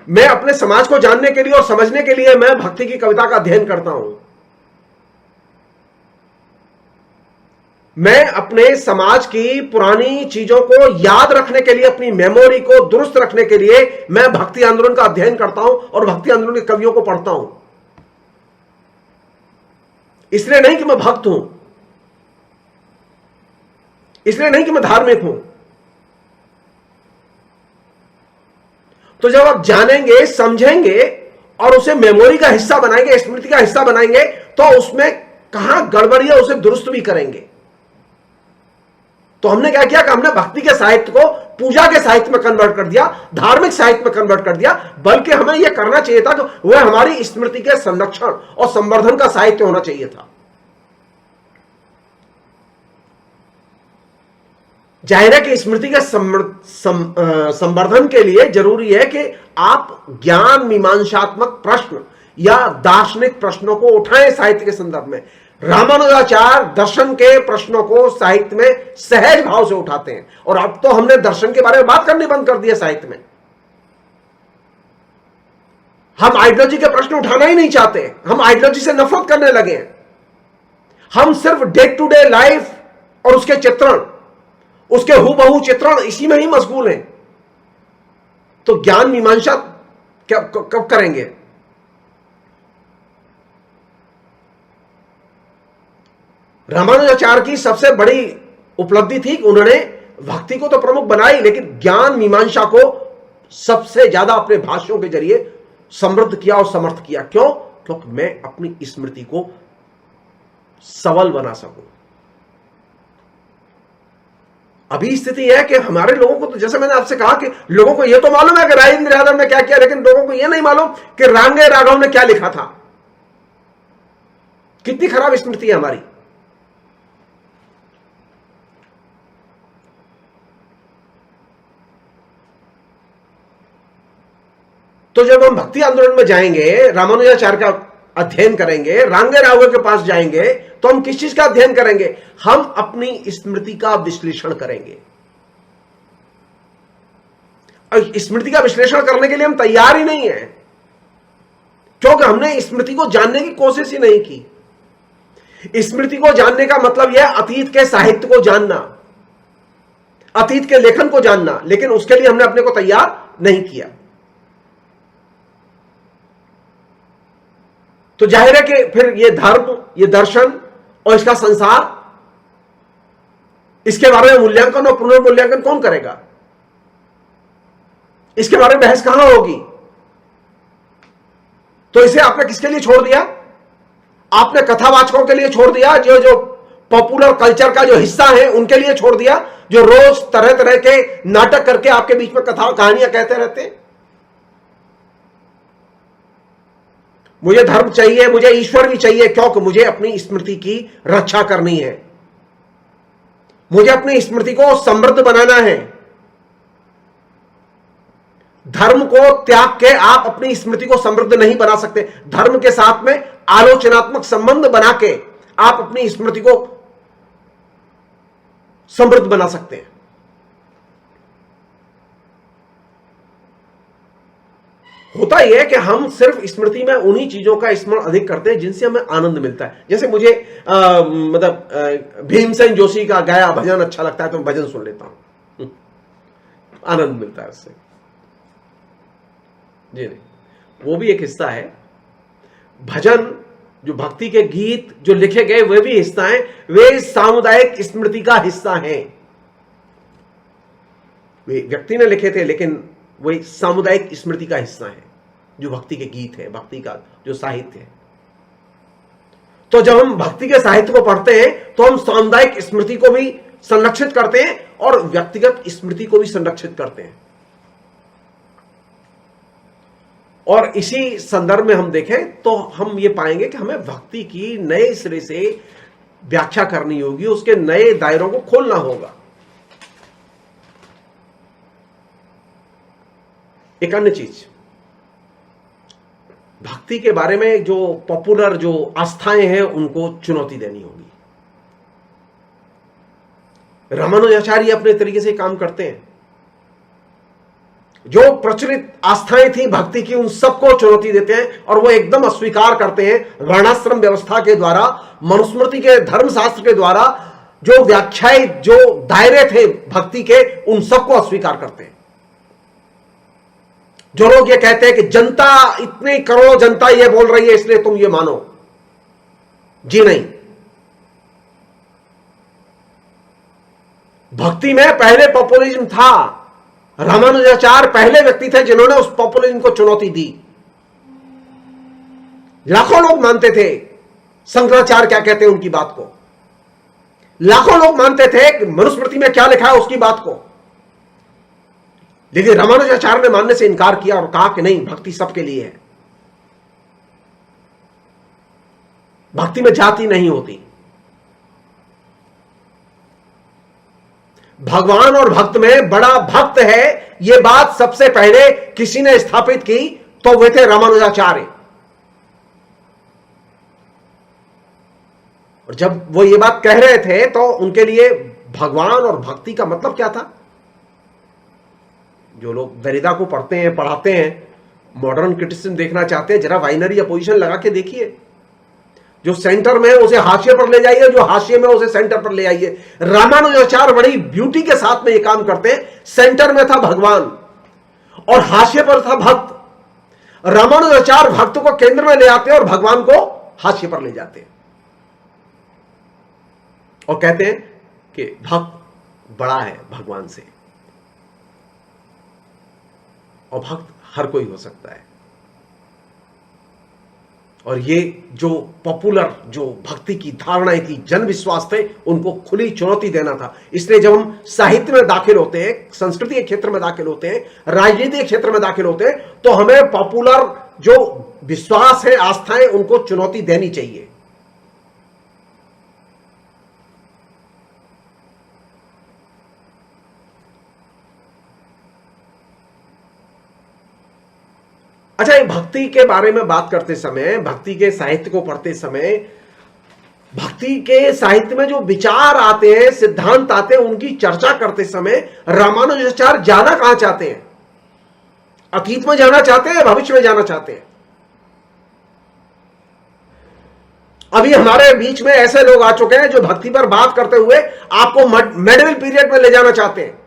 मैं अपने समाज को जानने के लिए और समझने के लिए मैं भक्ति की कविता का अध्ययन करता हूं। मैं अपने समाज की पुरानी चीजों को याद रखने के लिए, अपनी मेमोरी को दुरुस्त रखने के लिए मैं भक्ति आंदोलन का अध्ययन करता हूं और भक्ति आंदोलन के कवियों को पढ़ता हूं। इसलिए नहीं कि मैं भक्त हूं, इसलिए नहीं कि मैं धार्मिक हूं। तो जब आप जानेंगे, समझेंगे और उसे मेमोरी का हिस्सा बनाएंगे, स्मृति का हिस्सा बनाएंगे, तो उसमें कहां गड़बड़ी है उसे दुरुस्त भी करेंगे। तो हमने क्या किया कि हमने भक्ति के साहित्य को पूजा के साहित्य में कन्वर्ट कर दिया, धार्मिक साहित्य में कन्वर्ट कर दिया। बल्कि हमें यह करना चाहिए था कि वह हमारी स्मृति के संरक्षण और संवर्धन का साहित्य होना चाहिए था। जाहिर है कि स्मृति के संवर्धन के लिए जरूरी है कि आप ज्ञान मीमांसात्मक प्रश्न या दार्शनिक प्रश्नों को उठाएं साहित्य के संदर्भ में। रामानुजाचार्य दर्शन के प्रश्नों को साहित्य में सहज भाव से उठाते हैं, और अब तो हमने दर्शन के बारे में बात करनी बंद कर दिया साहित्य में। हम आइडियोलॉजी के प्रश्न उठाना ही नहीं चाहते, हम आइडियोलॉजी से नफरत करने लगे हैं। हम सिर्फ डे टू डे लाइफ और उसके चित्रण, उसके हूबहू चित्रण, इसी में ही मशगूल हैं। तो ज्ञान मीमांसा कब करेंगे? रामानुजाचार्य की सबसे बड़ी उपलब्धि थी कि उन्होंने भक्ति को तो प्रमुख बनाई, लेकिन ज्ञान मीमांसा को सबसे ज्यादा अपने भाष्यों के जरिए समृद्ध किया और समर्थ किया। क्यों? क्योंकि मैं अपनी स्मृति को सबल बना सकूं। अभी स्थिति है कि हमारे लोगों को, तो जैसे मैंने आपसे कहा कि लोगों को यह तो मालूम है कि राजेंद्र यादव ने क्या किया, लेकिन लोगों को यह नहीं मालूम कि रांगे राघव ने क्या लिखा था। कितनी खराब स्मृति है हमारी। तो जब हम भक्ति आंदोलन में जाएंगे, रामानुजाचार्य का अध्ययन करेंगे, रांगे रावगे के पास जाएंगे, तो हम किस चीज का अध्ययन करेंगे? हम अपनी स्मृति का विश्लेषण करेंगे। और स्मृति का विश्लेषण करने के लिए हम तैयार ही नहीं है, क्योंकि हमने स्मृति को जानने की कोशिश ही नहीं की। स्मृति को जानने का मतलब यह अतीत के साहित्य को जानना, अतीत के लेखन को जानना, लेकिन उसके लिए हमने अपने को तैयार नहीं किया। तो जाहिर है कि फिर ये धर्म, ये दर्शन और इसका संसार, इसके बारे में मूल्यांकन और पुनर्मूल्यांकन कौन करेगा? इसके बारे में बहस कहां होगी? तो इसे आपने किसके लिए छोड़ दिया? आपने कथावाचकों के लिए छोड़ दिया, जो जो पॉपुलर कल्चर का जो हिस्सा है उनके लिए छोड़ दिया, जो रोज तरह तरह के नाटक करके आपके बीच में कथा कहानियां कहते रहते हैं। मुझे धर्म चाहिए, मुझे ईश्वर भी चाहिए, क्योंकि मुझे अपनी स्मृति की रक्षा करनी है, मुझे अपनी स्मृति को समृद्ध बनाना है। धर्म को त्याग के आप अपनी स्मृति को समृद्ध नहीं बना सकते। धर्म के साथ में आलोचनात्मक संबंध बना के आप अपनी स्मृति को समृद्ध बना सकते हैं। होता यह है कि हम सिर्फ स्मृति में उन्हीं चीजों का स्मरण अधिक करते हैं जिनसे हमें आनंद मिलता है। जैसे मुझे भीमसेन जोशी का गाया भजन अच्छा लगता है तो मैं भजन सुन लेता हूं, आनंद मिलता है उससे। जी नहीं, वो भी एक हिस्सा है। भजन, जो भक्ति के गीत जो लिखे गए वे भी हिस्सा हैं, वे सामुदायिक स्मृति का हिस्सा हैं। वे व्यक्ति ने लिखे थे, लेकिन वही सामुदायिक स्मृति का हिस्सा है, जो भक्ति के गीत है, भक्ति का जो साहित्य है। तो जब हम भक्ति के साहित्य को पढ़ते हैं तो हम सामुदायिक स्मृति को भी संरक्षित करते हैं और व्यक्तिगत स्मृति को भी संरक्षित करते हैं। और इसी संदर्भ में हम देखें तो हम ये पाएंगे कि हमें भक्ति की नए सिरे से व्याख्या करनी होगी, उसके नए दायरों को खोलना होगा। एक अन्य चीज, भक्ति के बारे में जो पॉपुलर जो आस्थाएं हैं उनको चुनौती देनी होगी। रामानुजाचार्य अपने तरीके से काम करते हैं। जो प्रचलित आस्थाएं थी भक्ति की, उन सबको चुनौती देते हैं और वो एकदम अस्वीकार करते हैं। वर्णाश्रम व्यवस्था के द्वारा, मनुस्मृति के धर्मशास्त्र के द्वारा जो व्याख्यायित जो दायरे थे भक्ति के, उन सबको अस्वीकार करते हैं। जो लोग ये कहते हैं कि जनता, इतनी करोड़ों जनता ये बोल रही है इसलिए तुम ये मानो, जी नहीं। भक्ति में पहले पॉपुलिज्म था। रामानुजाचार्य पहले व्यक्ति थे जिन्होंने उस पॉपुलिज्म को चुनौती दी। लाखों लोग मानते थे शंकराचार्य क्या कहते हैं उनकी बात को, लाखों लोग मानते थे कि मनुस्मृति में क्या लिखा है उसकी बात को, लेकिन रामानुजाचार्य ने मानने से इनकार किया और कहा कि नहीं, भक्ति सबके लिए है, भक्ति में जाति नहीं होती। भगवान और भक्त में बड़ा भक्त है, यह बात सबसे पहले किसी ने स्थापित की तो वे थे रामानुजाचार्य। और जब वो ये बात कह रहे थे तो उनके लिए भगवान और भक्ति का मतलब क्या था? जो लोग दरिदा को पढ़ते हैं, पढ़ाते हैं, मॉडर्न क्रिटिसिज्म देखना चाहते हैं, जरा बाइनरी अपोजिशन लगा के देखिए। जो सेंटर में है उसे हाशिए पर ले जाइए, जो हाशिए में उसे सेंटर पर ले आइए। रामानुजाचार्य बड़ी ब्यूटी के साथ में ये काम करते हैं। सेंटर में था भगवान और हाशिए पर था भक्त। रामानुजाचार्य भक्त को केंद्र में ले आते हैं और भगवान को हाशिए पर ले जाते हैं और कहते हैं कि भक्त बड़ा है भगवान से और भक्त हर कोई हो सकता है। और ये जो पॉपुलर जो भक्ति की धारणाएं थी, जन विश्वास थे, उनको खुली चुनौती देना था। इसलिए जब हम साहित्य में दाखिल होते हैं, संस्कृति के क्षेत्र में दाखिल होते हैं, राजनीति के क्षेत्र में दाखिल होते हैं, तो हमें पॉपुलर जो विश्वास है, आस्थाएं, उनको चुनौती देनी चाहिए। अच्छा, ये भक्ति के बारे में बात करते समय, भक्ति के साहित्य को पढ़ते समय, भक्ति के साहित्य में जो विचार आते हैं, सिद्धांत आते हैं, उनकी चर्चा करते समय रामानुजाचार्य ज्यादा कहां चाहते हैं? अतीत में जाना चाहते हैं, भविष्य में जाना चाहते हैं? अभी हमारे बीच में ऐसे लोग आ चुके हैं जो भक्ति पर बात करते हुए आपको मेडिवल पीरियड में ले जाना चाहते हैं।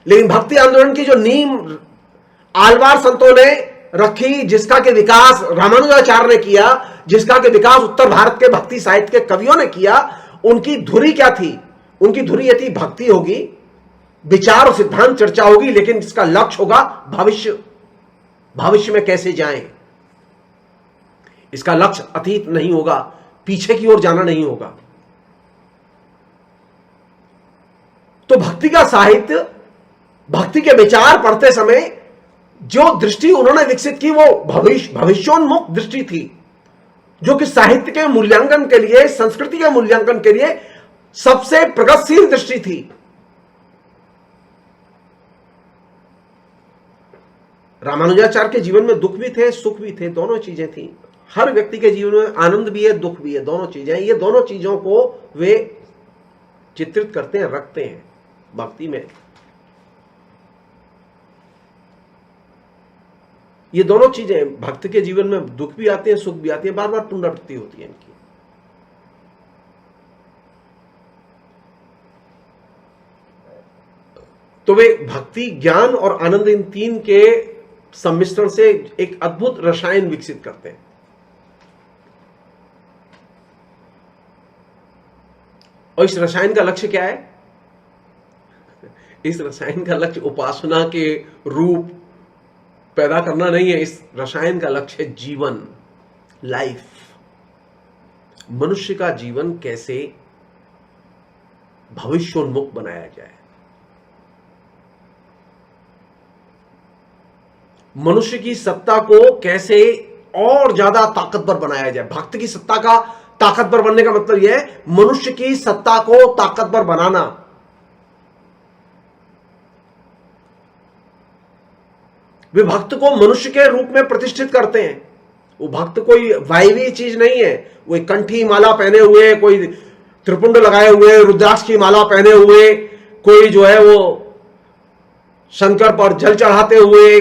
लेकिन भक्ति आंदोलन की जो नींव आलवार संतों ने रखी, जिसका के विकास रामानुजाचार्य ने किया, जिसका के विकास उत्तर भारत के भक्ति साहित्य के कवियों ने किया, उनकी धुरी क्या थी? उनकी धुरी यह थी, भक्ति होगी, विचार और सिद्धांत चर्चा होगी, लेकिन इसका लक्ष्य होगा भविष्य में कैसे जाएं। इसका लक्ष्य अतीत नहीं होगा, पीछे की ओर जाना नहीं होगा। तो भक्ति का साहित्य, भक्ति के विचार पढ़ते समय जो दृष्टि उन्होंने विकसित की, वो भविष्योन्मुख दृष्टि थी, जो कि साहित्य के मूल्यांकन के लिए, संस्कृति के मूल्यांकन के लिए सबसे प्रगतिशील दृष्टि थी। रामानुजाचार्य के जीवन में दुख भी थे, सुख भी थे, दोनों चीजें थी। हर व्यक्ति के जीवन में आनंद भी है, दुख भी है, दोनों चीजें। ये दोनों चीजों को वे चित्रित करते हैं, रखते हैं भक्ति में। ये दोनों चीजें भक्त के जीवन में, दुख भी आते हैं, सुख भी आती है, बार बार पुनरावृत्ति होती है इनकी। तो वे भक्ति, ज्ञान और आनंद, इन तीन के सम्मिश्रण से एक अद्भुत रसायन विकसित करते हैं। और इस रसायन का लक्ष्य क्या है? इस रसायन का लक्ष्य उपासना के रूप पैदा करना नहीं है। इस रसायन का लक्ष्य है जीवन, लाइफ। मनुष्य का जीवन कैसे भविष्योन्मुख बनाया जाए, मनुष्य की सत्ता को कैसे और ज्यादा ताकतवर बनाया जाए। भक्त की सत्ता का ताकतवर बनने का मतलब यह है मनुष्य की सत्ता को ताकतवर बनाना। वे भक्त को मनुष्य के रूप में प्रतिष्ठित करते हैं। वो भक्त कोई वायवी चीज नहीं है। वो एक कंठी माला पहने हुए, कोई त्रिपुंड लगाए हुए, रुद्राक्ष की माला पहने हुए, कोई जो है वो शंकर पर जल चढ़ाते हुए,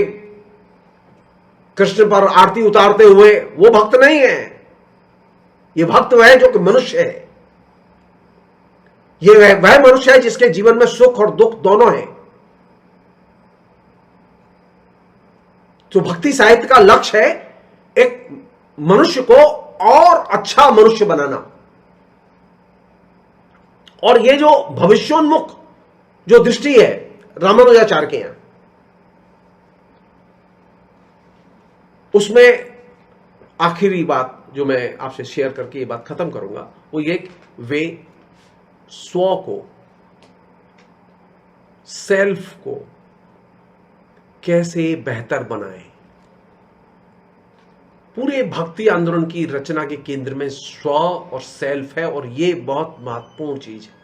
कृष्ण पर आरती उतारते हुए, वो भक्त नहीं है। ये भक्त वह है जो कि मनुष्य है। ये वह मनुष्य है जिसके जीवन में सुख और दुख दोनों हैं। तो भक्ति साहित्य का लक्ष्य है एक मनुष्य को और अच्छा मनुष्य बनाना। और ये जो भविष्योन्मुख जो दृष्टि है रामानुजाचार्य के यहां, उसमें आखिरी बात जो मैं आपसे शेयर करके ये बात खत्म करूंगा, वो ये वे स्व को, सेल्फ को कैसे बेहतर बनाएं। पूरे भक्ति आंदोलन की रचना के केंद्र में स्व और सेल्फ है, और ये बहुत महत्वपूर्ण चीज है।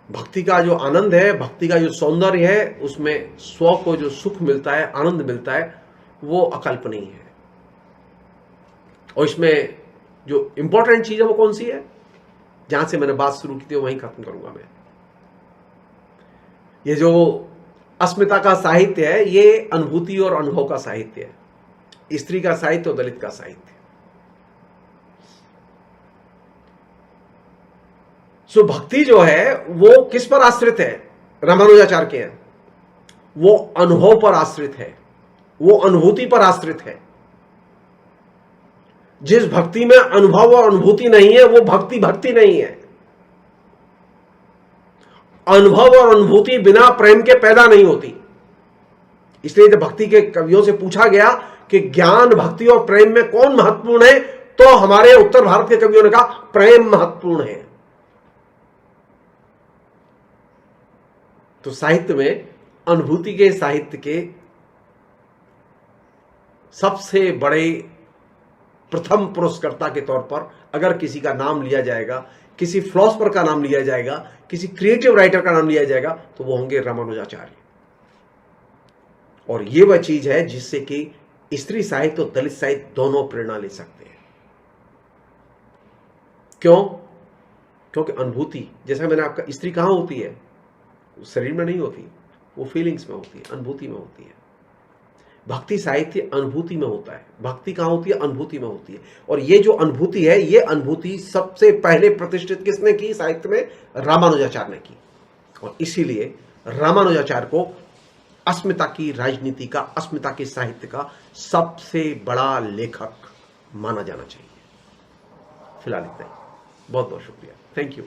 भक्ति का जो आनंद है, भक्ति का जो सौंदर्य है, उसमें स्व को जो सुख मिलता है, आनंद मिलता है, वो अकल्पनीय है। और इसमें जो इंपॉर्टेंट चीज है वो कौन सी है, जहां से मैंने बात शुरू की थी वहीं खत्म करूंगा मैं। ये जो अस्मिता का साहित्य है, ये अनुभूति और अनुभव का साहित्य है। स्त्री का साहित्य और दलित का साहित्य। सो भक्ति जो है वो किस पर आश्रित है? रामानुजाचार्य के हैं, वो अनुभव पर आश्रित है, वो अनुभूति पर आश्रित है। जिस भक्ति में अनुभव और अनुभूति नहीं है, वो भक्ति नहीं है। अनुभव और अनुभूति बिना प्रेम के पैदा नहीं होती। इसलिए जब भक्ति के कवियों से पूछा गया कि ज्ञान, भक्ति और प्रेम में कौन महत्वपूर्ण है, तो हमारे उत्तर भारत के कवियों ने कहा प्रेम महत्वपूर्ण है। तो साहित्य में अनुभूति के साहित्य के सबसे बड़े प्रथम पुरस्कर्ता के तौर पर अगर किसी का नाम लिया जाएगा, किसी फिलोसफर का नाम लिया जाएगा, किसी क्रिएटिव राइटर का नाम लिया जाएगा, तो वो होंगे रामानुजाचार्य। और ये वह चीज है जिससे कि स्त्री साहित्य और दलित साहित्य दोनों प्रेरणा ले सकते हैं। क्यों? क्योंकि अनुभूति, जैसा मैंने आपका, स्त्री कहां होती है? शरीर में नहीं होती, वो फीलिंग्स में होती है, अनुभूति में होती है। भक्ति साहित्य अनुभूति में होता है। भक्ति कहां होती है? अनुभूति में होती है। और ये जो अनुभूति है, ये अनुभूति सबसे पहले प्रतिष्ठित किसने की साहित्य में? रामानुजाचार्य ने की। और इसीलिए रामानुजाचार्य को अस्मिता की राजनीति का, अस्मिता के साहित्य का सबसे बड़ा लेखक माना जाना चाहिए। फिलहाल इतना ही। बहुत बहुत शुक्रिया। Thank you.